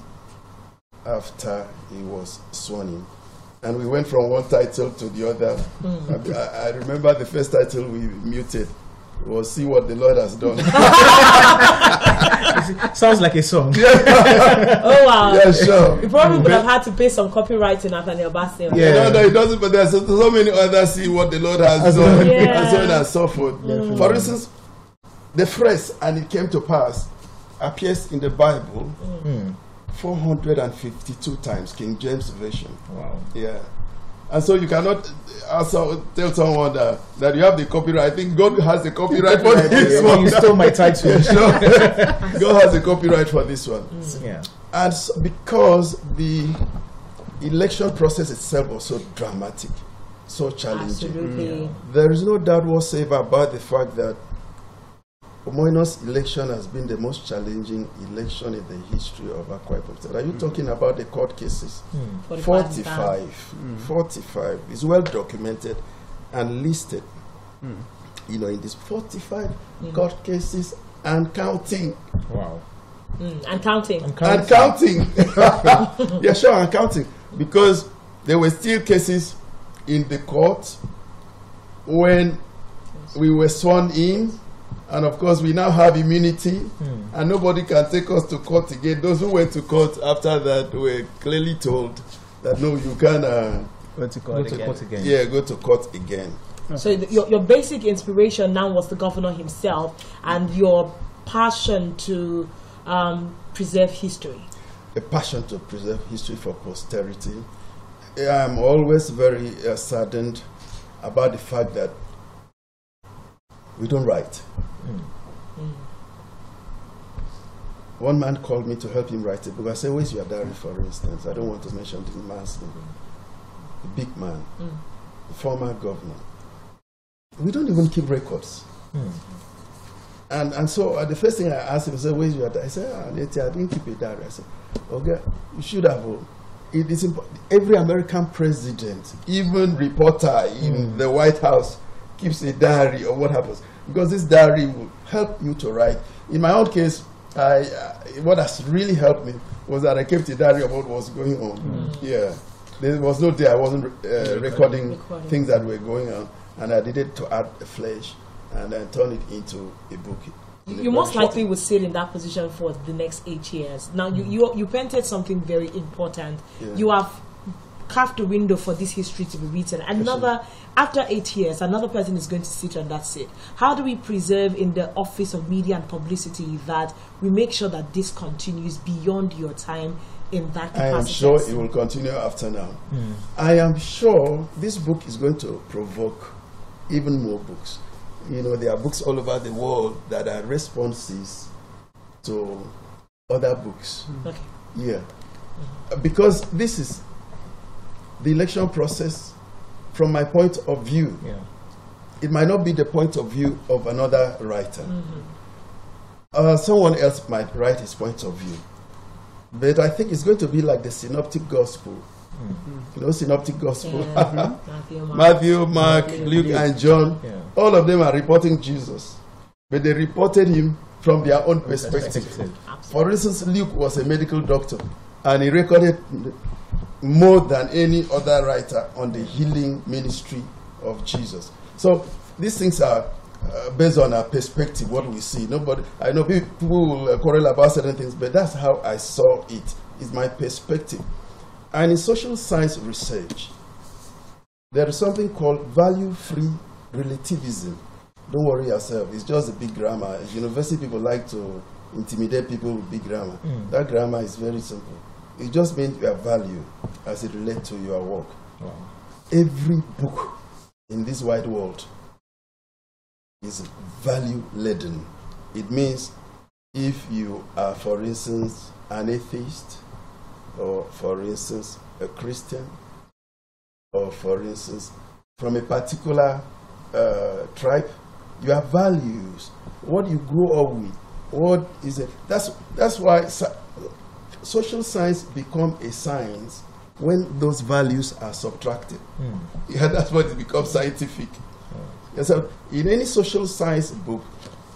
[SPEAKER 2] after he was sworn in. And we went from one title to the other. I remember the first title we muted was See What the Lord Has Done.
[SPEAKER 4] Sounds like a song.
[SPEAKER 1] Oh, wow.
[SPEAKER 2] Yeah, sure.
[SPEAKER 1] You probably would have had to pay some copyright to Nathaniel Bassey.
[SPEAKER 2] Yeah. No, it doesn't, but there's so many others See What the Lord Has Done, and so on and so forth. For instance, the phrase, and it came to pass, appears in the Bible 452 times, King James Version.
[SPEAKER 4] Wow.
[SPEAKER 2] Yeah. And so you cannot also tell someone that you have the copyright. I think God has the copyright for this one.
[SPEAKER 4] You stole my title.
[SPEAKER 2] Sure. God has the copyright for this one.
[SPEAKER 4] Yeah.
[SPEAKER 2] And so because the election process itself was so dramatic, so challenging,
[SPEAKER 1] Absolutely.
[SPEAKER 2] there is no doubt whatsoever about the fact that Omoino's election has been the most challenging election in the history of Akwa Ibom State. Are you talking about the court cases? 45. 45 is well documented and listed. You know, in these 45 court cases and counting.
[SPEAKER 4] Wow.
[SPEAKER 1] And counting.
[SPEAKER 2] And counting. Yeah, sure, and counting. Because there were still cases in the court when we were sworn in. And of course, we now have immunity, and nobody can take us to court again. Those who went to court after that were clearly told that no, you can
[SPEAKER 3] Go to court again.
[SPEAKER 2] Yeah, go to court again.
[SPEAKER 1] So your basic inspiration now was the governor himself and your passion to preserve history.
[SPEAKER 2] A passion to preserve history for posterity. I'm always very saddened about the fact that we don't write. One man called me to help him write a book. I said, where's your diary, for instance? I don't want to mention the man's name. The big man, the former governor. We don't even keep records. And so the first thing I asked him, I said, where's your diary? I said, Anietie, I didn't keep a diary. I said, okay, you should have. It is important. Every American president, even reporter in the White House, keeps a diary of what happens. Because this diary will help you to write. In my own case, what has really helped me was that I kept a diary of what was going on. Yeah, there was no day I wasn't recording things that were going on, and I did it to add a flesh and then turn it into a book.
[SPEAKER 1] You most likely would sit in that position for the next 8 years. Now, you painted something very important.
[SPEAKER 2] Yeah.
[SPEAKER 1] You have carved a window for this history to be written. After 8 years, another person is going to sit on that seat. How do we preserve in the Office of Media and Publicity that we make sure that this continues beyond your time in that capacity?
[SPEAKER 2] I am sure it will continue after now. I am sure this book is going to provoke even more books. You know, there are books all over the world that are responses to other books.
[SPEAKER 1] Okay.
[SPEAKER 2] Yeah. Because this is the election process from my point of view.
[SPEAKER 4] Yeah.
[SPEAKER 2] It might not be the point of view of another writer. Someone else might write his point of view. But I think it's going to be like the synoptic gospel. You know, synoptic gospel. Matthew, Mark, Luke, and John.
[SPEAKER 4] Yeah.
[SPEAKER 2] All of them are reporting Jesus. But they reported him from their own perspective. For instance, Luke was a medical doctor, and he recorded more than any other writer on the healing ministry of Jesus. So these things are based on our perspective, what we see. I know people will quarrel about certain things, but that's how I saw it. It's my perspective. And in social science research, there is something called value-free relativism. Don't worry yourself. It's just a big grammar. University people like to intimidate people with big grammar. That grammar is very simple. It just means your value as it relates to your work.
[SPEAKER 4] Wow.
[SPEAKER 2] every book in this wide world is value laden. It means if you are, for instance, an atheist, or for instance, a Christian, or for instance, from a particular tribe, you have values. What you grow up with, what is it? That's why social science become a science when those values are subtracted. Yeah, that's what it becomes scientific. Yeah, so in any social science book,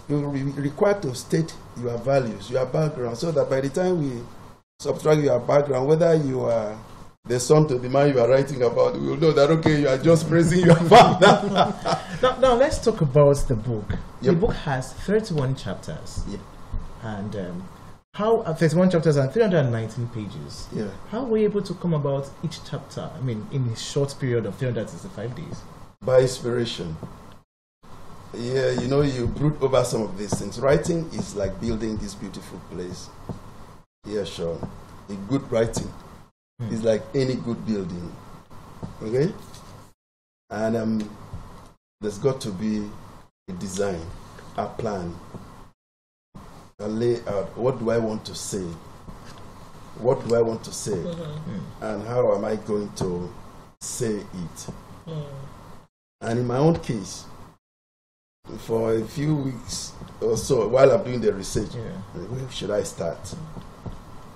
[SPEAKER 2] you're required to state your values, your background, so that by the time we subtract your background, whether you are the son to the man you are writing about, we will know that, okay, you are just praising your father.
[SPEAKER 4] Now let's talk about the book.
[SPEAKER 2] Yep.
[SPEAKER 4] The book has 31 chapters.
[SPEAKER 2] Yep.
[SPEAKER 4] And how 31 chapters and 319 pages.
[SPEAKER 2] Yeah.
[SPEAKER 4] How were you able to come about each chapter? I mean, in a short period of 365 days.
[SPEAKER 2] By inspiration. Yeah, you know, you brood over some of these things. Writing is like building this beautiful place. Yeah, sure. A good writing is like any good building. Okay? And there's got to be a design, a plan, a layout. What do I want to say? What do I want to say? And how am I going to say it? And in my own case, for a few weeks or so, while I'm doing the research, where should I start?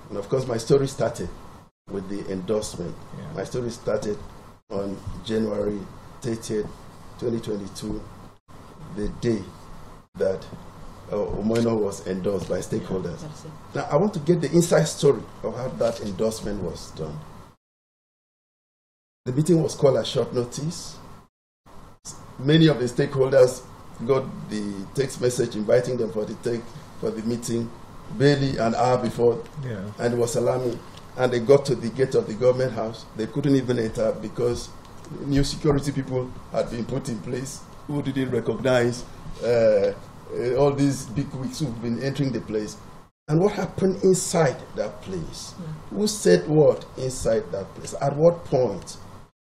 [SPEAKER 2] And of course, my story started with the endorsement. My story started on January 30th, 2022, the day that UMO was endorsed by stakeholders. Now, I want to get the inside story of how that endorsement was done. The meeting was called at short notice. Many of the stakeholders got the text message inviting them for the meeting barely an hour before, and it was alarming. And they got to the gate of the government house. They couldn't even enter because new security people had been put in place who didn't recognize all these big wigs who've been entering the place. And what happened inside that place? Who said what inside that place? At what point?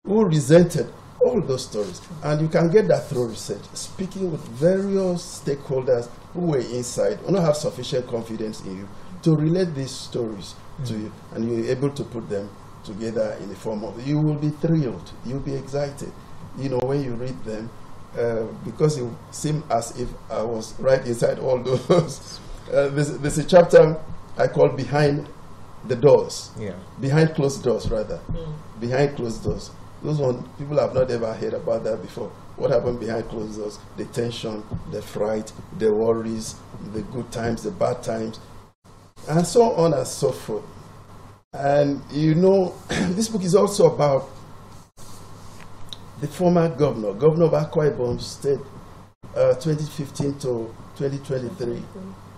[SPEAKER 2] Who resented? All those stories. And you can get that through research. Speaking with various stakeholders who were inside, who don't have sufficient confidence in you to relate these stories to you, and you're able to put them together in the form of, you will be thrilled, you'll be excited, you know, when you read them, because it seemed as if I was right inside all those. There's a chapter I call Behind the Doors. Behind closed doors, rather. Behind closed doors. Those one, people have not ever heard about that before. What happened behind closed doors? The tension, the fright, the worries, the good times, the bad times, and so on and so forth. And you know, this book is also about the former governor of Akwa Ibom State, 2015 to 2023,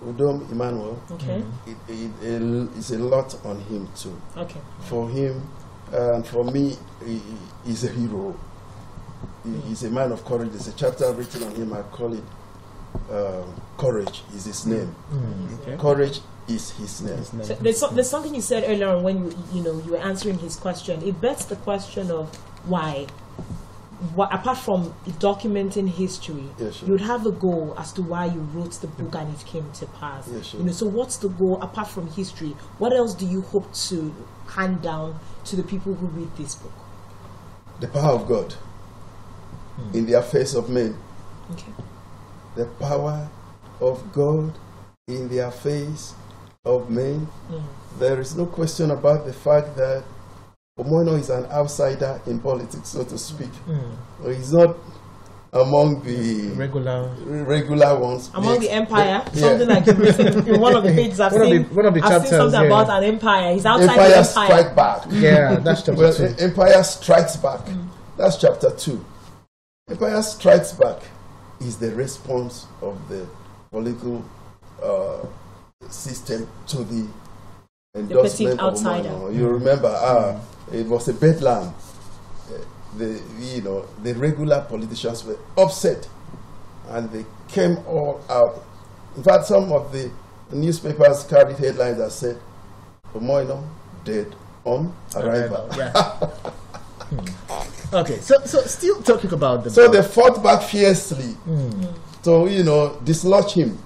[SPEAKER 2] Udom Emmanuel.
[SPEAKER 1] Okay.
[SPEAKER 2] It's a lot on him too.
[SPEAKER 1] Okay.
[SPEAKER 2] For him, and for me, he's a hero. He's a man of courage. There's a chapter written on him. I call it Courage is his name.
[SPEAKER 4] Okay.
[SPEAKER 2] Courage is his name.
[SPEAKER 1] So there's something you said earlier on when you were answering his question. It begs the question of why. Apart from documenting history, you would have a goal as to why you wrote the book and it came to pass. You know, so what's the goal apart from history? What else do you hope to hand down to the people who read this book?
[SPEAKER 2] The power of God in the affairs of men.
[SPEAKER 1] Okay.
[SPEAKER 2] The power of God in the affairs of men. There is no question about the fact that UMO is an outsider in politics, so to speak. He's not among the regular ones.
[SPEAKER 1] Among the empire, something like you've written in one of the pages I've seen.
[SPEAKER 4] One of the chapters,
[SPEAKER 1] seen something about an empire. He's outside
[SPEAKER 2] Empire
[SPEAKER 1] the empire.
[SPEAKER 2] Strike Back.
[SPEAKER 4] Yeah, that's chapter 2.
[SPEAKER 2] Empire Strikes Back. That's chapter 2. Empire Strikes Back is the response of the political system to the endorsement of UMO. You remember, it was a bedlam. The regular politicians were upset, and they came all out. In fact, some of the newspapers carried headlines that said, "UMO dead on arrival."
[SPEAKER 3] Okay, so still talking about the
[SPEAKER 2] So
[SPEAKER 3] book.
[SPEAKER 2] they fought back fiercely to, dislodge him.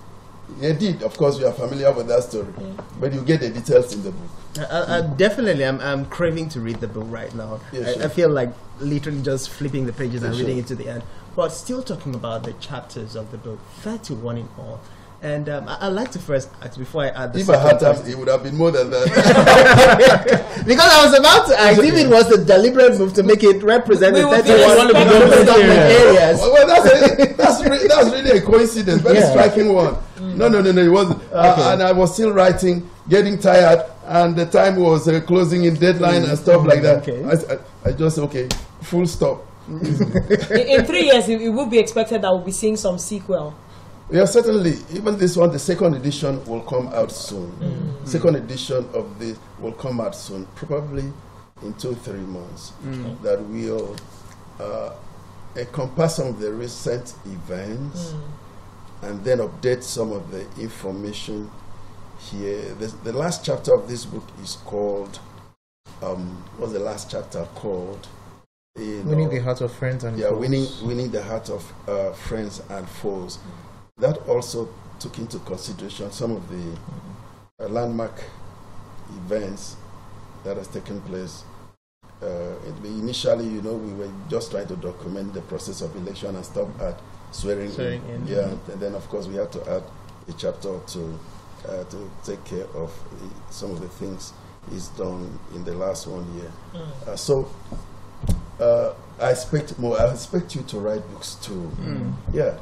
[SPEAKER 2] They did. Of course, we are familiar with that story. But you get the details in the book.
[SPEAKER 3] Definitely, I'm craving to read the book right now.
[SPEAKER 2] Yeah, sure.
[SPEAKER 3] I feel like literally just flipping the pages and reading it to the end. But still talking about the chapters of the book, 31 in all. And I'd like to first ask, before I add the
[SPEAKER 2] If I had
[SPEAKER 3] second
[SPEAKER 2] time, it would have been more than that.
[SPEAKER 3] because I was about to ask if it was a deliberate move to make it represent the
[SPEAKER 1] We would
[SPEAKER 3] 31
[SPEAKER 1] be
[SPEAKER 3] government areas.
[SPEAKER 2] Well, that's really a coincidence, very striking one. No, it wasn't. And I was still writing, getting tired, and the time was closing in deadline and stuff like that.
[SPEAKER 3] Okay.
[SPEAKER 2] I just, full stop.
[SPEAKER 1] In 3 years, it would be expected that we'll be seeing some sequel.
[SPEAKER 2] Yeah, certainly. Even this one, the second edition will come out soon. Second edition of this will come out soon, probably in 2-3 months. That will encompass some of the recent events and then update some of the information here. The last chapter of this book is called, what's the last chapter called?
[SPEAKER 4] Winning the heart of friends and
[SPEAKER 2] yeah,
[SPEAKER 4] foes.
[SPEAKER 2] winning the heart of friends and foes. That also took into consideration some of the landmark events that has taken place. Initially, we were just trying to document the process of election and stop at swearing in. Yeah, and then of course we had to add a chapter or two to take care of some of the things he's done in the last 1 year. So I expect more. I expect you to write books too. Yeah.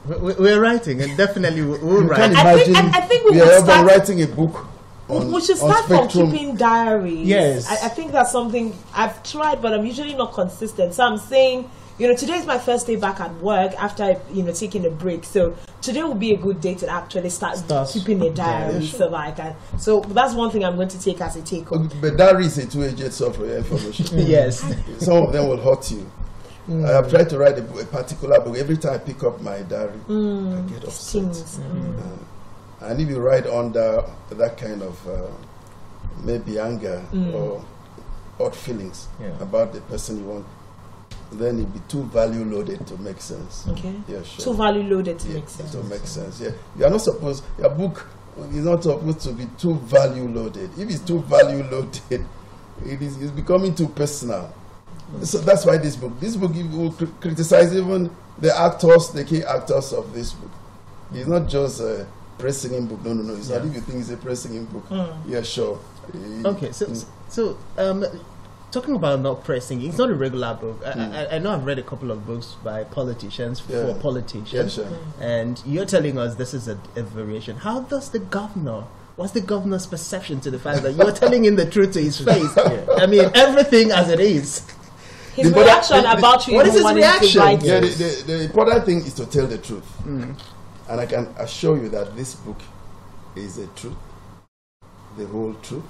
[SPEAKER 3] We're writing, and definitely we'll write.
[SPEAKER 1] I think we
[SPEAKER 2] we
[SPEAKER 1] would
[SPEAKER 2] are
[SPEAKER 1] start.
[SPEAKER 2] writing a book.
[SPEAKER 1] We should start from
[SPEAKER 2] Spectrum.
[SPEAKER 1] keeping diaries.
[SPEAKER 4] Yes.
[SPEAKER 1] I think that's something I've tried, but I'm usually not consistent. So I'm saying, today is my first day back at work after, taking a break. So today will be a good day to actually start keeping a diary. So that I can. So that's one thing I'm going to take as a take home.
[SPEAKER 2] But diary is a two-edged software information.
[SPEAKER 3] Yes.
[SPEAKER 2] Some of them will hurt you. I have tried to write a particular book. Every time I pick up my diary, I get upset. And if you write under that kind of maybe anger or odd feelings about the person you want, then it'll be too value loaded to make sense.
[SPEAKER 1] Okay.
[SPEAKER 2] Yeah, sure.
[SPEAKER 1] Too value loaded to make sense.
[SPEAKER 2] To make sense. Yeah. You are not supposed. Your book is not supposed to be too value loaded. If it's too value loaded, it's becoming too personal. So that's why this book will criticize even the actors, the key actors of this book. It's not just a praise singing book. No. It's not if you think it's a praise singing book. Yeah, sure.
[SPEAKER 3] Okay, so talking about not pressing, it's not a regular book. I know I've read a couple of books by politicians for politicians,
[SPEAKER 2] Yeah, sure.
[SPEAKER 3] and you're telling us this is a variation. How does the governor? What's the governor's perception to the fact that you're telling him the truth to his face? I mean, everything as it is.
[SPEAKER 1] His reaction about you.
[SPEAKER 3] What is his reaction?
[SPEAKER 2] Yeah, the important thing is to tell the truth. And I can assure you that this book is the truth, the whole truth,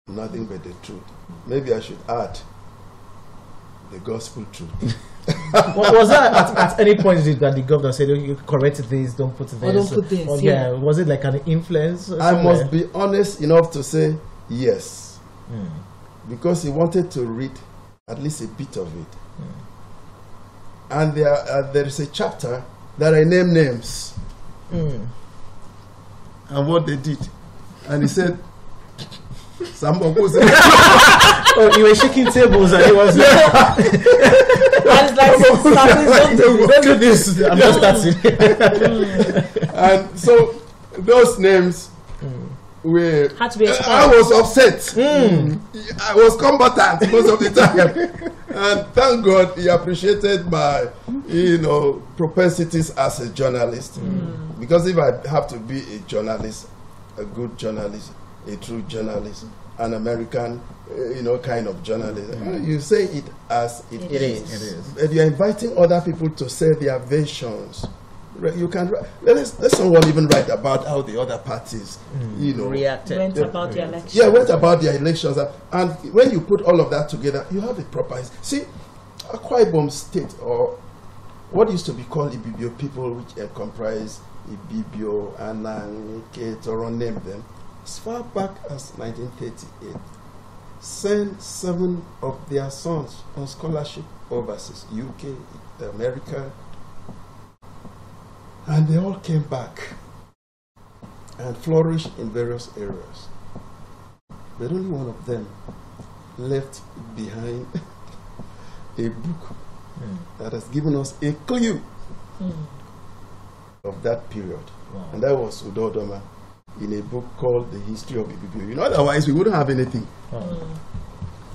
[SPEAKER 2] nothing but the truth. Maybe I should add the gospel truth.
[SPEAKER 4] Was that at any point that the governor said, you correct this, don't put this?
[SPEAKER 1] Or don't put this,
[SPEAKER 4] Or, was it like an influence?
[SPEAKER 2] I must be honest enough to say yes. Because he wanted to read at least a bit of it. And there is a chapter that I name names. And what they did. And he said,
[SPEAKER 4] Oh, you were shaking tables and it was don't do this. I'm just starting.
[SPEAKER 2] And so those names were
[SPEAKER 1] Had to be explained.
[SPEAKER 2] I was upset. I was combatant most of the time. And thank God he appreciated my propensities as a journalist. Because if I have to be a journalist, a good journalist, a true journalist, an American, kind of journalist, you say it as it is. And you're inviting other people to say their versions. You can let someone even write about how the other parties,
[SPEAKER 3] reacted.
[SPEAKER 1] Went about their elections.
[SPEAKER 2] Yeah, went about their elections, and when you put all of that together, you have a proper. See, Akwa Ibom State, or what used to be called Ibibio people, which comprise Ibibio, Anang, Toron, name them, as far back as 1938. sent 7 of their sons on scholarship overseas, UK, America, and they all came back and flourished in various areas. But only one of them left behind a book that has given us a clue of that period.
[SPEAKER 5] Wow.
[SPEAKER 2] And that was Udodoma in a book called The History of Ibibio. You know, otherwise we wouldn't have anything.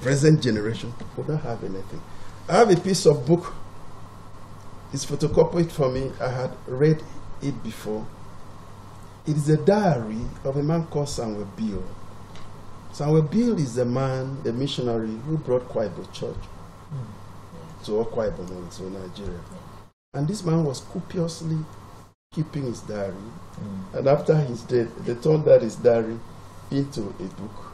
[SPEAKER 2] Present generation wouldn't have anything. I have a piece of book. It's photocopied for me. I had read it before. It is a diary of a man called Samuel Beale. Samuel Beale is a man, a missionary who brought Kwaibo Church to Okwa Ibom, to Nigeria. And this man was copiously keeping his diary. And after his death, they turned that his diary into a book.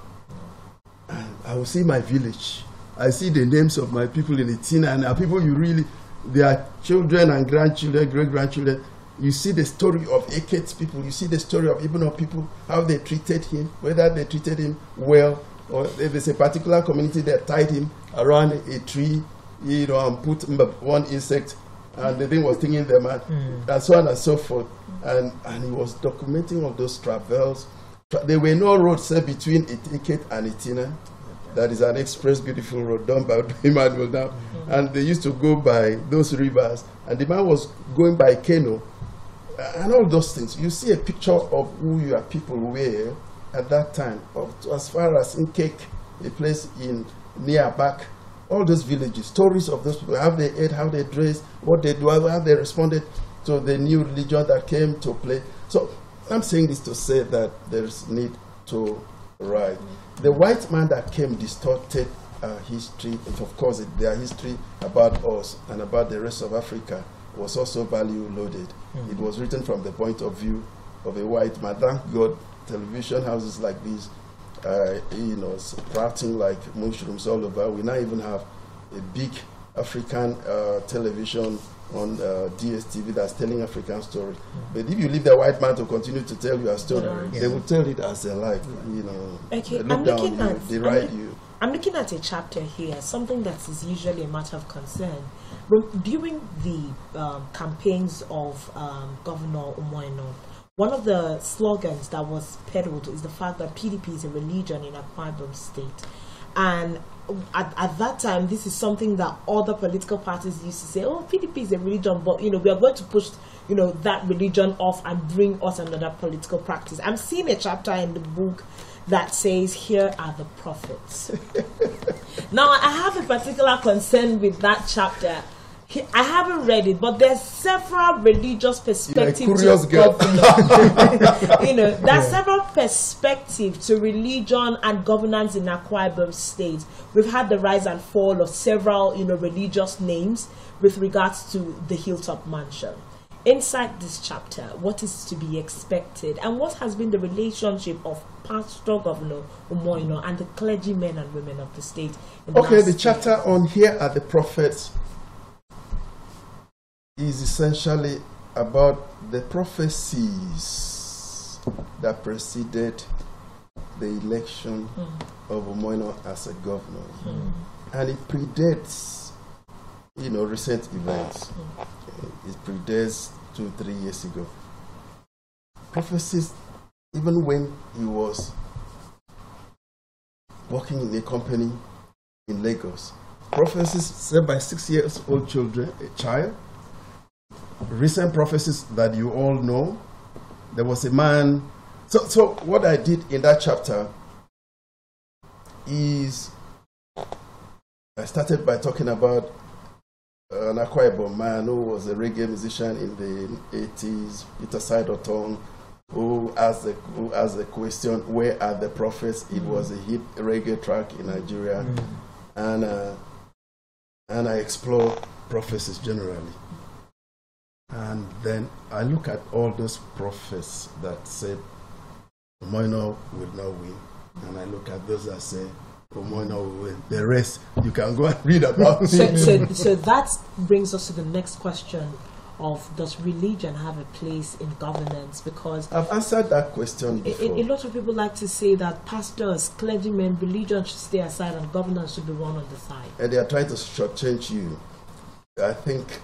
[SPEAKER 2] And I will see my village. I see the names of my people in Etina, and people you really, their children and grandchildren, great-grandchildren. You see the story of Eket's people. You see the story of Ibn people, how they treated him, whether they treated him well, or if there's a particular community that tied him around a tree, you know, and put one insect, and the thing was stinging them, and so on and so forth. And he was documenting all those travels. There were no roads set between Eket and Etina. That is an express, beautiful road done by Emmanuel now. And they used to go by those rivers. And the man was going by Keno. And all those things. You see a picture of who your people were at that time. As far as Nkek, a place in near Bak, all those villages, stories of those people, how they ate, how they dressed, what they do, how they responded to the new religion that came to play. So I'm saying this to say that there's need to write. The white man that came distorted history, and of course their history about us and about the rest of Africa was also value loaded. It was written from the point of view of a white man. Thank God television houses like this, you know, sprouting like mushrooms all over. We now even have a big African television on DSTV that's telling African story. But if you leave the white man to continue to tell your story, they will tell it as they like. You know,
[SPEAKER 1] Okay,
[SPEAKER 2] they look down on you, they deride you.
[SPEAKER 1] I'm looking at a chapter here, something that is usually a matter of concern. During the campaigns of Governor Umoino, one of the slogans that was peddled is the fact that PDP is a religion in Akwa Ibom State. And at that time, this is something that other political parties used to say, oh, PDP is a religion, but, you know, we are going to push, you know, that religion off and bring us another political practice. I'm seeing a chapter in the book that says, here are the prophets. Now, I have a particular concern with that chapter. I haven't read it, but there's several religious perspectives.
[SPEAKER 2] You're a curious girl.
[SPEAKER 1] You know, there's several perspectives to religion and governance in Akwa Ibom State. We've had the rise and fall of several, you know, religious names with regards to the Hilltop Mansion. Inside this chapter, what is to be expected, and what has been the relationship of Pastor Governor Umoino and the clergymen and women of the state?
[SPEAKER 2] Okay, the chapter on Here Are the Prophets is essentially about the prophecies that preceded the election of Umoino as a governor. And it predates, you know, recent events. It predates 2-3 years ago. Prophecies, even when he was working in a company in Lagos. Prophecies said by 6 years old children, a child. Recent prophecies that you all know. There was a man. So what I did in that chapter is I started by talking about an Akwa Ibom man who was a reggae musician in the 80s, Peter Sidotong, who asked the question, where are the prophets? It was a hit reggae track in Nigeria. And I explore prophecies generally. And then I look at all those prophets that said Umoino will not win. And I look at those that say Umoino will win. The rest, you can go and read about.
[SPEAKER 1] So that brings us to the next question. of does religion have a place in governance? Because
[SPEAKER 2] I've answered that question before.
[SPEAKER 1] A lot of people like to say that pastors, clergymen, religion should stay aside and governance should be run on the side.
[SPEAKER 2] And they are trying to shortchange you. I think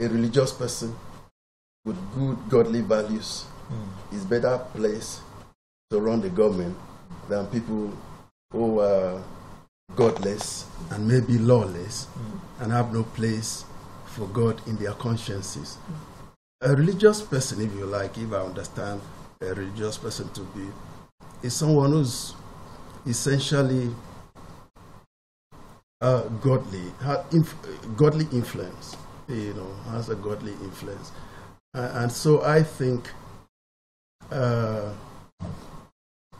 [SPEAKER 2] a religious person with good godly values is better placed to run the government than people who are godless and maybe lawless and have no place for God in their consciences. A religious person, if you like, if I understand a religious person to be, is someone who's essentially godly, godly influence, has a godly influence. And so I think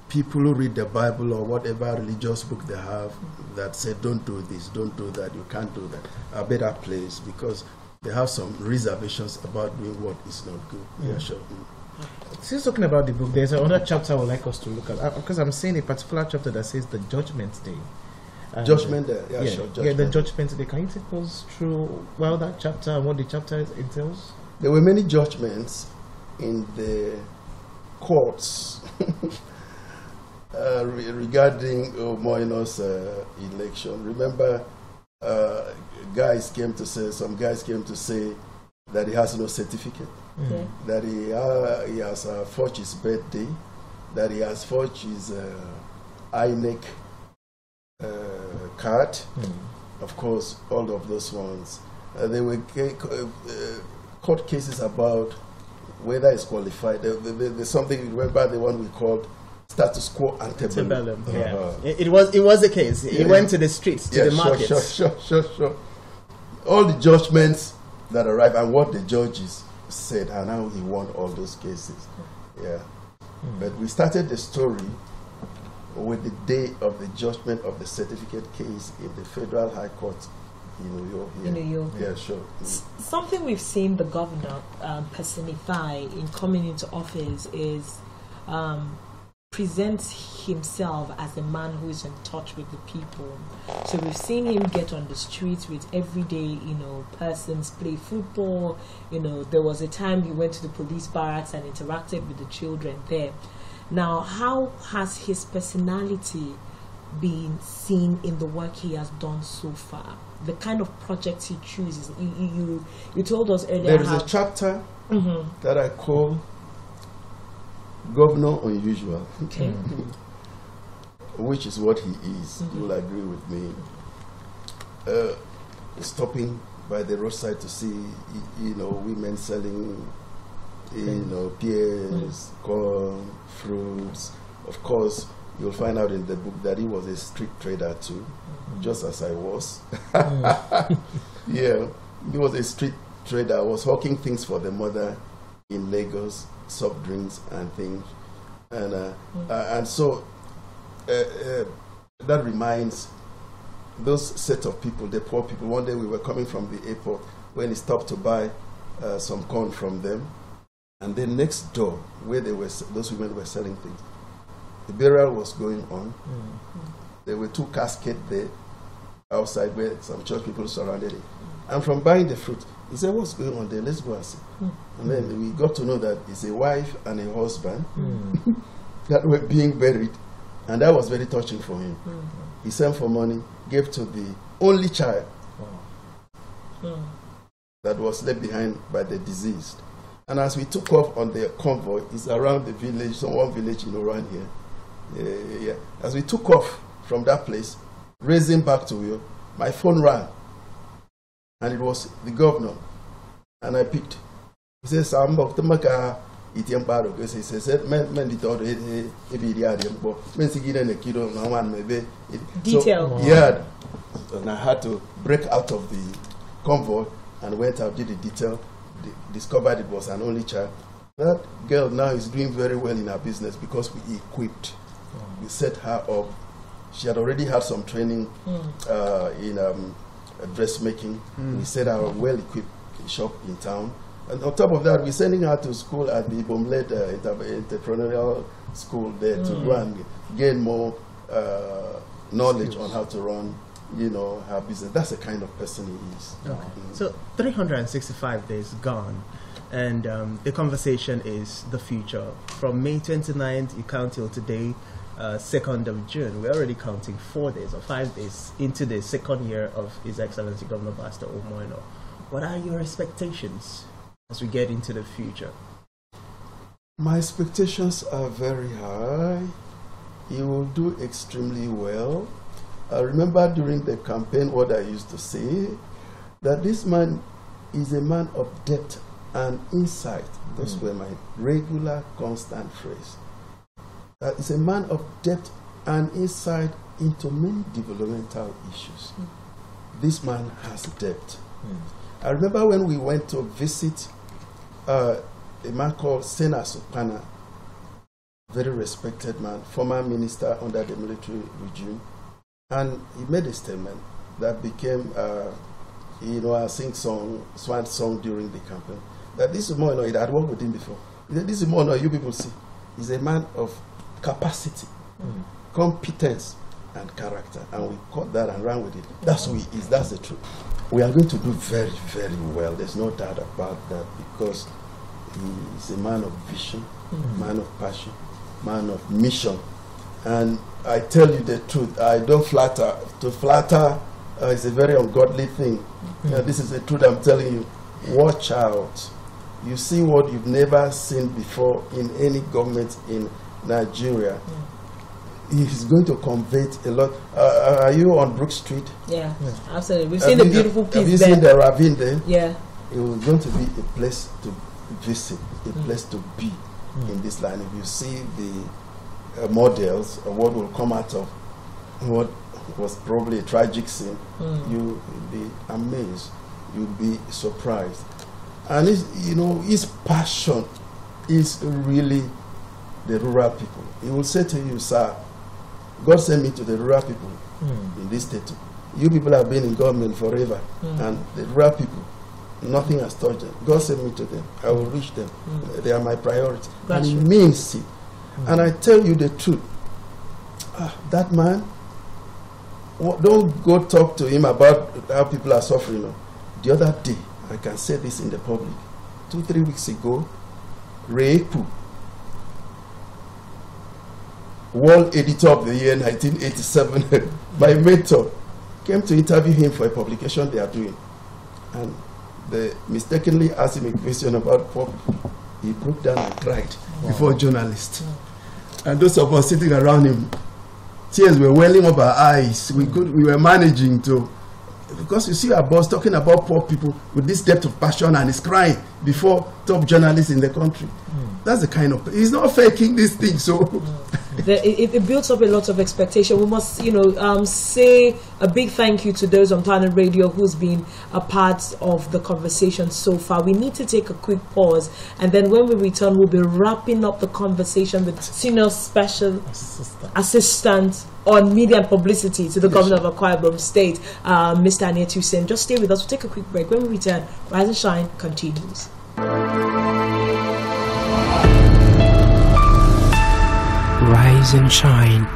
[SPEAKER 2] people who read the Bible or whatever religious book they have that say don't do this, don't do that, you can't do that, are better placed because they have some reservations about doing what is not good. Yeah, sure.
[SPEAKER 4] Since talking about the book, there's another chapter I would like us to look at, because I'm seeing a particular chapter that says the Judgment Day.
[SPEAKER 2] Judgment Day, sure.
[SPEAKER 4] Judgment. The Judgment Day. Can you take us through that chapter and what the chapter entails?
[SPEAKER 2] There were many judgments in the courts regarding Moino's election. Remember, some guys came to say that he has no certificate, that he has forged his birthday, that he has forged his INEC card. Of course, all of those ones. There were court cases about whether it's qualified. There's something, remember the one we called status quo antebellum.
[SPEAKER 3] It was the case. He went to the streets, to the markets.
[SPEAKER 2] Sure. All the judgments that arrived and what the judges said and how he won all those cases. But we started the story with the day of the judgment of the certificate case in the Federal High Court in New York.
[SPEAKER 1] In New York.
[SPEAKER 2] Yeah, sure.
[SPEAKER 1] Something we've seen the governor personify in coming into office is presents himself as a man who is in touch with the people. So we've seen him get on the streets with everyday, persons, play football. There was a time he went to the police barracks and interacted with the children there. Now, how has his personality been seen in the work he has done so far? The kind of projects he chooses. You told us earlier.
[SPEAKER 2] There is a chapter that I call Governor Unusual, which is what he is. You will agree with me. Stopping by the roadside to see, women selling, pears, corn, fruits. Of course, you'll find out in the book that he was a street trader too, just as I was. Yeah, he was a street trader. I was hawking things for the mother in Lagos, soft drinks and things, and so that reminds those set of people, the poor people. One day we were coming from the airport when he stopped to buy some corn from them, and then next door where those women were selling things, the burial was going on. There were 2 caskets there outside where some church people surrounded it. And from buying the fruit, he said, "What's going on there? Let's go and see." And then we got to know that it's a wife and a husband that were being buried, and that was very touching for him. He sent for money, gave to the only child that was left behind by the deceased. And as we took off on the convoy, it's around the village, one village around here. As we took off from that place, racing back to Uyo, my phone rang. And it was the governor. And I picked. He says, "I'm about to make a Itian Baro." He said, "Men did all the
[SPEAKER 1] detail."
[SPEAKER 2] Yeah. And I had to break out of the convoy and went out, did the detail, discovered it was an only child. That girl now is doing very well in her business because we equipped. We set her up. She had already had some training in dressmaking. We set her a well-equipped shop in town. And on top of that, we're sending her to school at the Bomlet Entrepreneurial School there to go and gain more knowledge on how to run her business. That's the kind of person he is.
[SPEAKER 3] Okay. So 365 days gone, and the conversation is the future. From May 29th, you count till today, 2nd of June. We're already counting 4 days or 5 days into the second year of His Excellency Governor Pastor Umo. What are your expectations as we get into the future?
[SPEAKER 2] My expectations are very high. He will do extremely well. I remember during the campaign what I used to say, that this man is a man of depth and insight. Those were my regular, constant phrase. That is a man of depth and insight into many developmental issues. This man has depth. I remember when we went to visit a man called Sena Sopana, very respected man, former minister under the military regime, and he made a statement that became, a swan song during the campaign. That this Umo, he had worked with him before. He said, this Umo, you people see, is a man of capacity, competence, and character, and we caught that and ran with it. That's who he is. That's the truth. We are going to do very, very well. There's no doubt about that, because he is a man of vision, man of passion, man of mission. And I tell you the truth, I don't flatter. To flatter is a very ungodly thing. This is the truth I'm telling you. Watch out. You see what you've never seen before in any government in Nigeria. He's going to convey a lot. Are you on Brook Street?
[SPEAKER 1] Yeah, absolutely. We've seen the beautiful piece there.
[SPEAKER 2] Have you seen the ravine there?
[SPEAKER 1] Yeah.
[SPEAKER 2] It was going to be a place to visit, a place to be in this line. If you see the models of what will come out of what was probably a tragic scene, you'll be amazed. You'll be surprised. And his passion is really the rural people. He will say to you, sir, God sent me to the rural people in this state. You people have been in government forever, and the rural people, nothing has touched them. God sent me to them. I will reach them. They are my priority. And he means it. And I tell you the truth. That man, don't go talk to him about how people are suffering. The other day, I can say this in the public, 2-3 weeks ago, Reeku, World Editor of the Year 1987, my mentor, came to interview him for a publication they are doing. And they mistakenly asked him a question about poor people. He broke down and cried before journalists. And those of us sitting around him, tears were welling up our eyes. We were managing to, because you see our boss talking about poor people with this depth of passion, and he's crying before top journalists in the country. That's the kind of, he's not faking this thing, so.
[SPEAKER 1] It builds up a lot of expectation. We must, say a big thank you to those on Planet Radio who's been a part of the conversation so far. We need to take a quick pause, and then when we return, we'll be wrapping up the conversation with Senior Special Assistant on Media and Publicity to the Governor of Akwa Ibom State, Mr. Anietie Usen. Just stay with us. We'll take a quick break. When we return, Rise and Shine continues.
[SPEAKER 5] Rise and shine.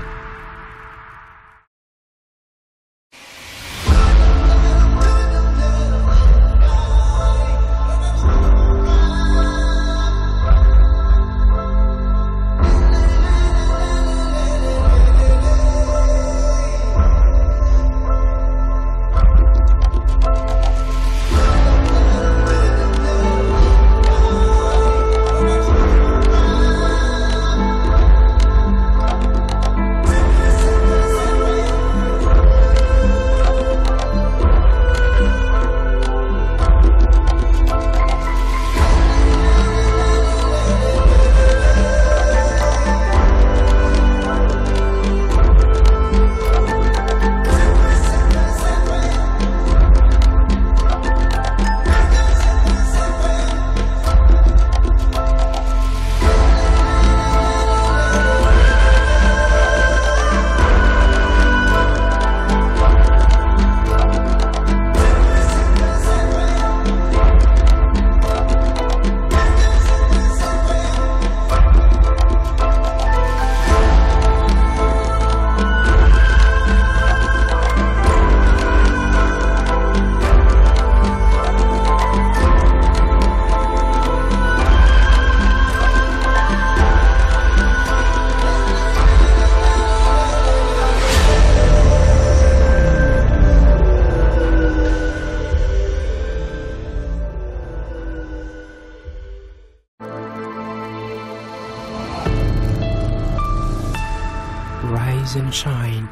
[SPEAKER 5] Rise and shine.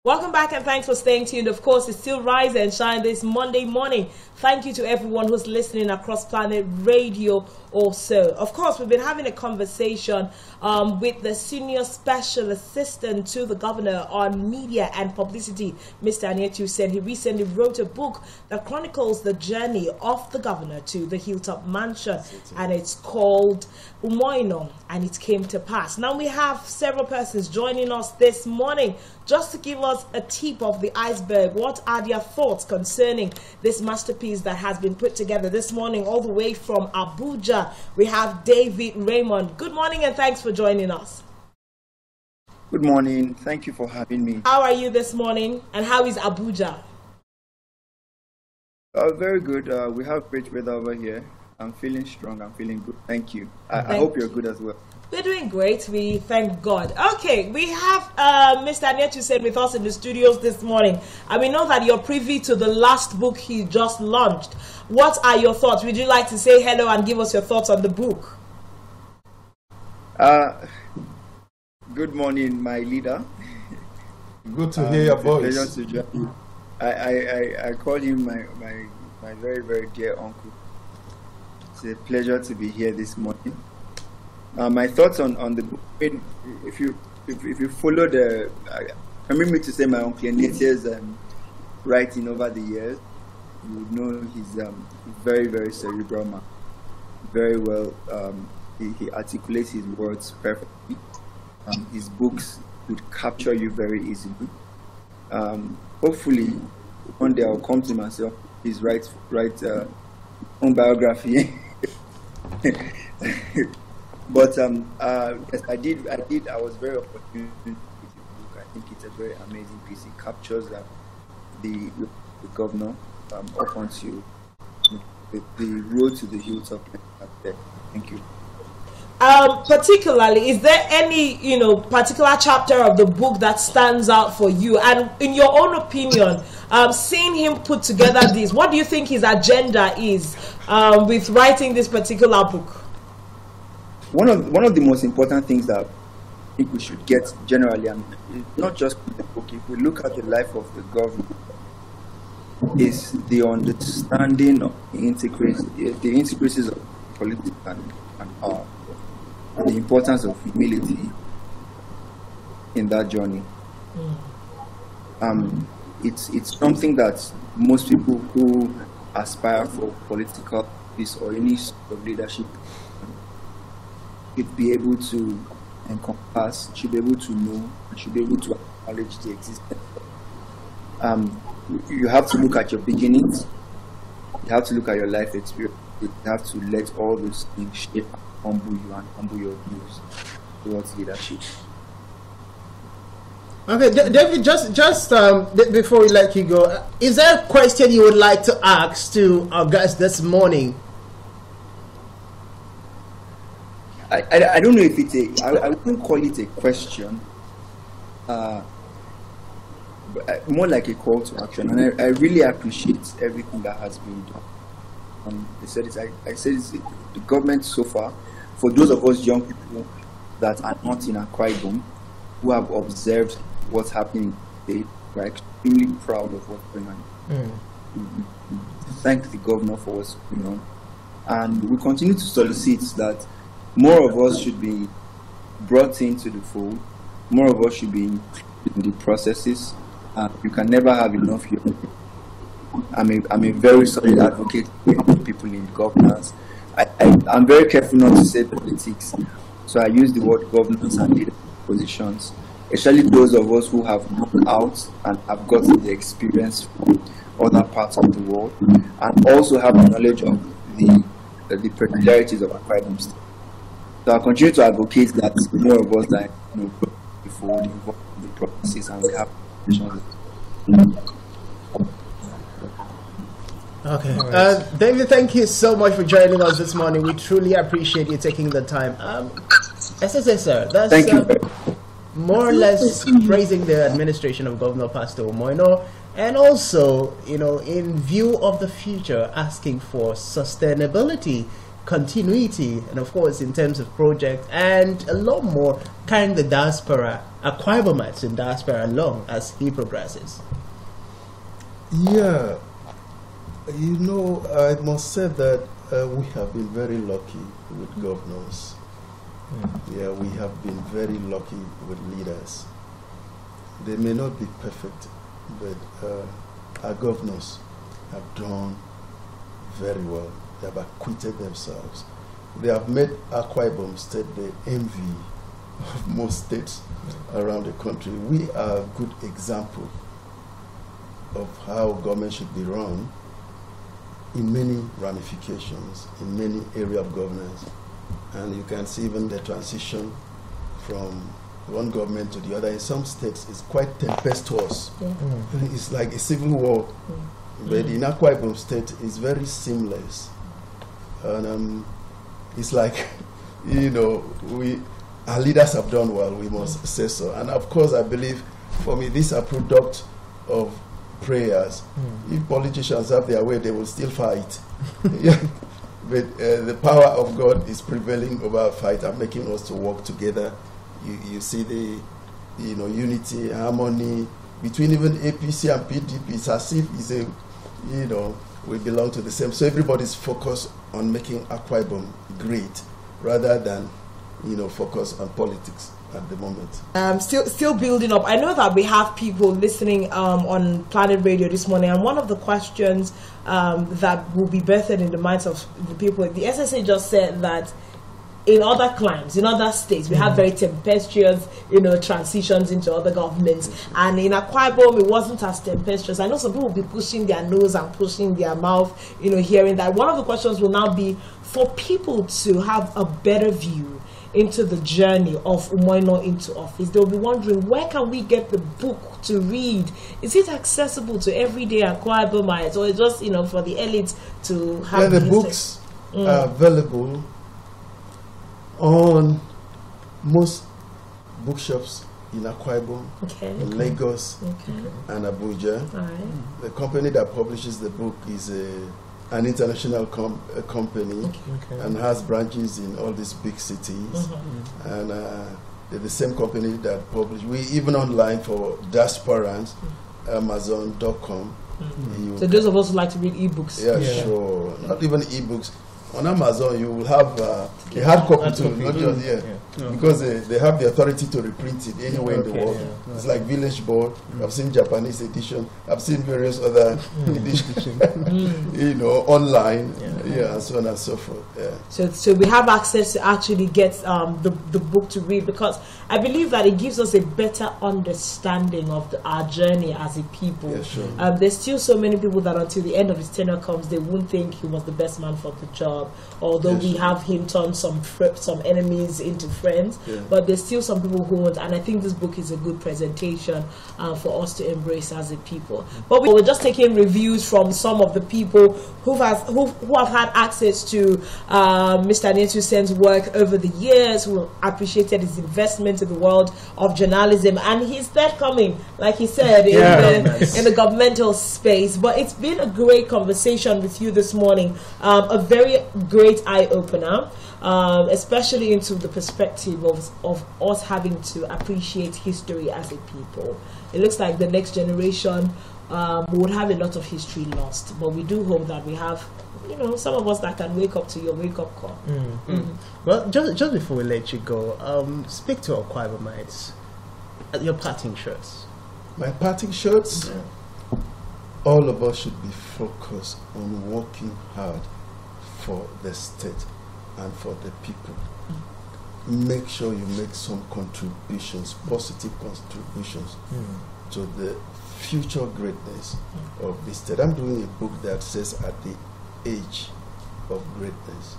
[SPEAKER 1] Welcome back and thanks for staying tuned. Of course, it's still Rise and Shine this Monday morning. Thank you to everyone who's listening across Planet Radio also. Of course, we've been having a conversation with the Senior Special Assistant to the Governor on Media and Publicity, Mr. Anietie. Said he recently wrote a book that chronicles the journey of the Governor to the Hilltop Mansion, and it's called UMO, and it came to pass. Now we have several persons joining us this morning just to give us a tip of the iceberg. What are their thoughts concerning this masterpiece that has been put together this morning all the way from Abuja? We have David Raymond. Good morning and thanks for joining us.
[SPEAKER 6] Good morning. Thank you for having me.
[SPEAKER 1] How are you this morning and how is Abuja?
[SPEAKER 6] Very good. We have great weather over here. I'm feeling strong. I'm feeling good. Thank you. I hope you're good as well.
[SPEAKER 1] We're doing great. We thank God. Okay, we have Mr. Anietie with us in the studios this morning. And we know that you're privy to the last book he just launched. What are your thoughts? Would you like to say hello and give us your thoughts on the book?
[SPEAKER 6] Good morning, my leader.
[SPEAKER 2] Good to hear your voice.
[SPEAKER 6] Pleasure to join you. I call him my very, very dear uncle. It's a pleasure to be here this morning. My thoughts on the book. If you follow the, permit me to say my uncle Anietie's writing over the years, you would know he's very, very cerebral man. Very well, he articulates his words perfectly. His books would capture you very easily. Hopefully, one day I'll come to myself. His write own biography. But yes, I did. I was very opportune with the book. I think it's a very amazing piece. It captures the governor up onto the road to the hilltop. Thank you.
[SPEAKER 1] Particularly, is there any particular chapter of the book that stands out for you? And in your own opinion, seeing him put together this, what do you think his agenda is with writing this particular book?
[SPEAKER 6] One of the most important things that I think we should get generally, and not just in the book, if we look at the life of the governor, is the understanding of the intricacies of politics and power, and the importance of humility in that journey. It's something that most people who aspire for political peace or any sort of leadership should be able to encompass, should be able to know, and should be able to acknowledge the existence. You have to look at your beginnings. You have to look at your life experience. You have to let all those things shape and humble you and humble your views towards leadership.
[SPEAKER 3] Okay, David, just before we let you go, is there a question you would like to ask to our guest this morning?
[SPEAKER 6] I don't know if it's I wouldn't call it a question, but more like a call to action. And I really appreciate everything that has been done. I said it's the government so far, for those of us young people that are not in Akwa Ibom, who have observed what's happening today, we're extremely proud of what's going on. Thank the governor for what's going on. And we continue to solicit that more of us should be brought into the fold, more of us should be in the processes. You can never have enough young people. I'm a very solid advocate for young people in governance. I'm very careful not to say politics, so I use the word governance and leadership positions, especially those of us who have moved out and have gotten the experience from other parts of the world, and also have the knowledge of the peculiarities of Akwa Ibom State. So I continue to advocate that more of us that before involved in the processes, and we have
[SPEAKER 3] okay. David, thank you so much for joining us this morning. We truly appreciate you taking the time. SSA, sir, that's
[SPEAKER 6] thank you.
[SPEAKER 3] More or less praising the administration of Governor Pastor Umoino, and also, in view of the future, asking for sustainability continuity, and of course in terms of project, and a lot more, carrying the diaspora, Akwa Ibomites in diaspora along as he progresses?
[SPEAKER 2] Yeah, you know, I must say that we have been very lucky with governors. Yeah, we have been very lucky with leaders. They may not be perfect, but our governors have done very well. They have acquitted themselves. They have made Akwa Ibom State the envy of most states around the country. We are a good example of how government should be run in many ramifications, in many areas of governance. And you can see even the transition from one government to the other. In some states, it's quite tempestuous. It's like a civil war. But in Akwa Ibom State, it's very seamless. And it's like, you know, our leaders have done well, we must say so. And of course, I believe, for me, these are product of prayers. If politicians have their way, they will still fight. But the power of God is prevailing over our fight and making us to work together. You see the, you know, unity, harmony between even APC and PDP. It's as if it's a, you know, we belong to the same. So everybody's focused on making Akwa Ibom great, rather than, you know, focus on politics at the moment.
[SPEAKER 1] Still building up. I know that we have people listening on Planet Radio this morning, and one of the questions that will be birthed in the minds of the people, the SSA just said that in other climes, in other states, we have very tempestuous, you know, transitions into other governments. And in Akwa Ibom, it wasn't as tempestuous. I know some people will be pushing their nose and pushing their mouth, you know, hearing that. One of the questions will now be for people to have a better view into the journey of UMO into office. They'll be wondering, where can we get the book to read? Is it accessible to everyday Akwa Ibomites, or just, you know, for the elites to have?
[SPEAKER 2] Yeah, the books are available on most bookshops in Akwa Ibom, in Lagos, and Abuja. The company that publishes the book is an international company and has branches in all these big cities. And they're the same company that publish. We even online for diasporans, Amazon.com.
[SPEAKER 1] So those of us who like to read ebooks.
[SPEAKER 2] Yeah, sure. Not even ebooks. On Amazon, you will have a hard copy too, not just because they have the authority to reprint it anywhere in the world. It's like Village Board. I've seen Japanese edition. I've seen various other editions, you know, online, and so on and so forth.
[SPEAKER 1] So we have access to actually get the book to read, because I believe that it gives us a better understanding of our journey as a people.
[SPEAKER 2] Yeah, sure.
[SPEAKER 1] There's still so many people that until the end of his tenure comes, they won't think he was the best man for the job, although we have him turn some enemies into friends. But there's still some people who won't, and I think this book is a good presentation for us to embrace as a people. But we're just taking reviews from some of the people who have had access to Mr. Anietu's work over the years, who appreciated his investment in the world of journalism, and his third coming, like he said, in the governmental space. But it's been a great conversation with you this morning, a very great eye-opener, especially into the perspective of us having to appreciate history as a people. It looks like the next generation would have a lot of history lost, but we do hope that we have, you know, some of us that can wake up to your wake-up call.
[SPEAKER 3] Well, just before we let you go, speak to Akwa Ibomites. Your parting shots.
[SPEAKER 2] My parting shots? All of us should be focused on working hard for the state and for the people. Make sure you make some contributions, positive contributions to the future greatness of this state. I'm doing a book that says at the age of greatness.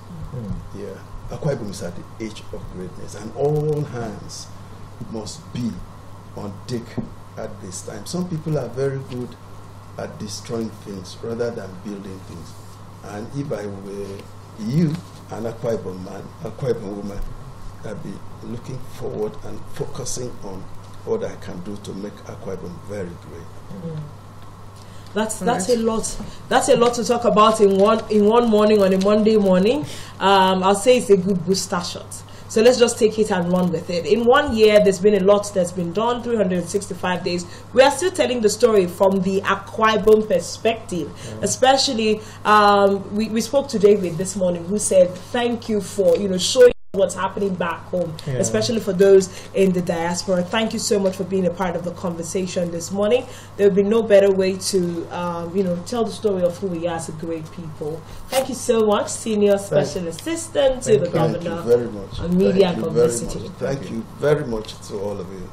[SPEAKER 2] Akwa Ibom is at the age of greatness, and all hands must be on deck at this time. Some people are very good at destroying things rather than building things. And if I were you, an Akwa Ibom man, Akwa Ibom woman, I'd be looking forward and focusing on what I can do to make Akwa Ibom very great.
[SPEAKER 1] That's a lot. That's a lot to talk about in one morning, on a Monday morning. I'll say it's a good booster shot. So let's just take it and run with it. In 1 year, there's been a lot that's been done, 365 days. We are still telling the story from the Akwa Ibom perspective. Especially, we spoke to David this morning, who said, thank you for, showing what's happening back home, especially for those in the diaspora. Thank you so much for being a part of the conversation this morning. There will be no better way to, tell the story of who we are as a great people. Thank you so much, Senior Special Assistant to the Governor on Media and Publicity.
[SPEAKER 2] Thank you very much to all of you.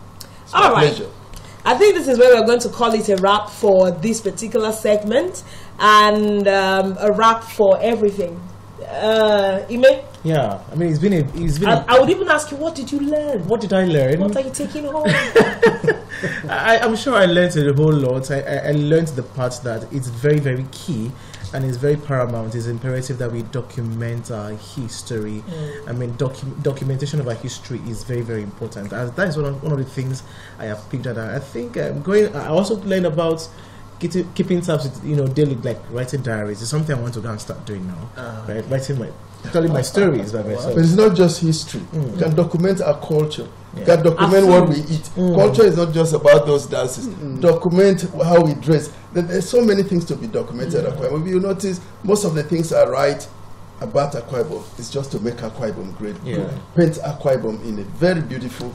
[SPEAKER 2] It's
[SPEAKER 1] all
[SPEAKER 2] my
[SPEAKER 1] right.
[SPEAKER 2] pleasure.
[SPEAKER 1] I think this is where we're going to call it a wrap for this particular segment, and a wrap for everything. Ime?
[SPEAKER 4] Yeah, I mean, it's been.
[SPEAKER 1] I would even ask you, what did you learn?
[SPEAKER 4] What did I learn?
[SPEAKER 1] What are you taking home?
[SPEAKER 4] I'm sure I learned a whole lot. I learned the part that it's very, very key and it's very paramount. It's imperative that we document our history. I mean, documentation of our history is very, very important. That is one of the things I have picked up. I think I also learned about keeping tabs with, daily, like writing diaries. It's something I want to go and start doing now. Right? Telling my stories by myself.
[SPEAKER 2] But it's not just history. You can document our culture. You can document what we eat. Culture is not just about those dances. Document how we dress. There's so many things to be documented at Akwa Ibom. You notice most of the things are right about Akwa Ibom. It's just to make Akwa Ibom great. Paint Akwa Ibom in a very beautiful,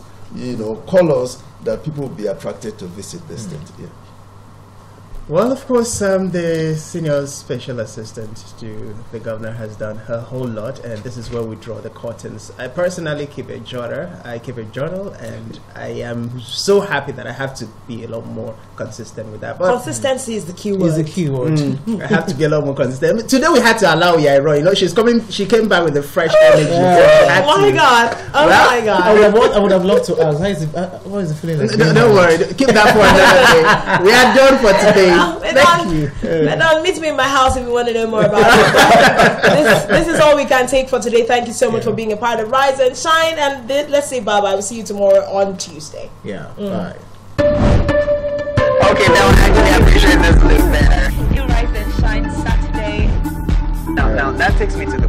[SPEAKER 2] colors that people will be attracted to visit the state.
[SPEAKER 3] Well, of course, the Senior Special Assistant to the Governor has done a whole lot, and this is where we draw the curtains. I personally keep a jotter, I keep a journal, and I am so happy that I have to be a lot more consistent with that. But
[SPEAKER 1] consistency is the key word.
[SPEAKER 4] Is the key word.
[SPEAKER 3] I have to be a lot more consistent. Today we had to allow Yairo. She came back with a fresh energy.
[SPEAKER 1] Oh my God! My God!
[SPEAKER 4] I would have loved to ask. What is the feeling like?
[SPEAKER 3] No, don't worry. Keep that for another day. We are done for today.
[SPEAKER 1] Thank you. Meet me in my house if you want to know more about it. This is all we can take for today. Thank you so much for being a part of Rise and Shine. And let's say bye-bye. We'll see you tomorrow on Tuesday.
[SPEAKER 4] Yeah, bye.
[SPEAKER 7] Okay, now I actually appreciate this loop better.
[SPEAKER 8] You Rise and Shine Saturday.
[SPEAKER 7] Now, that takes me to the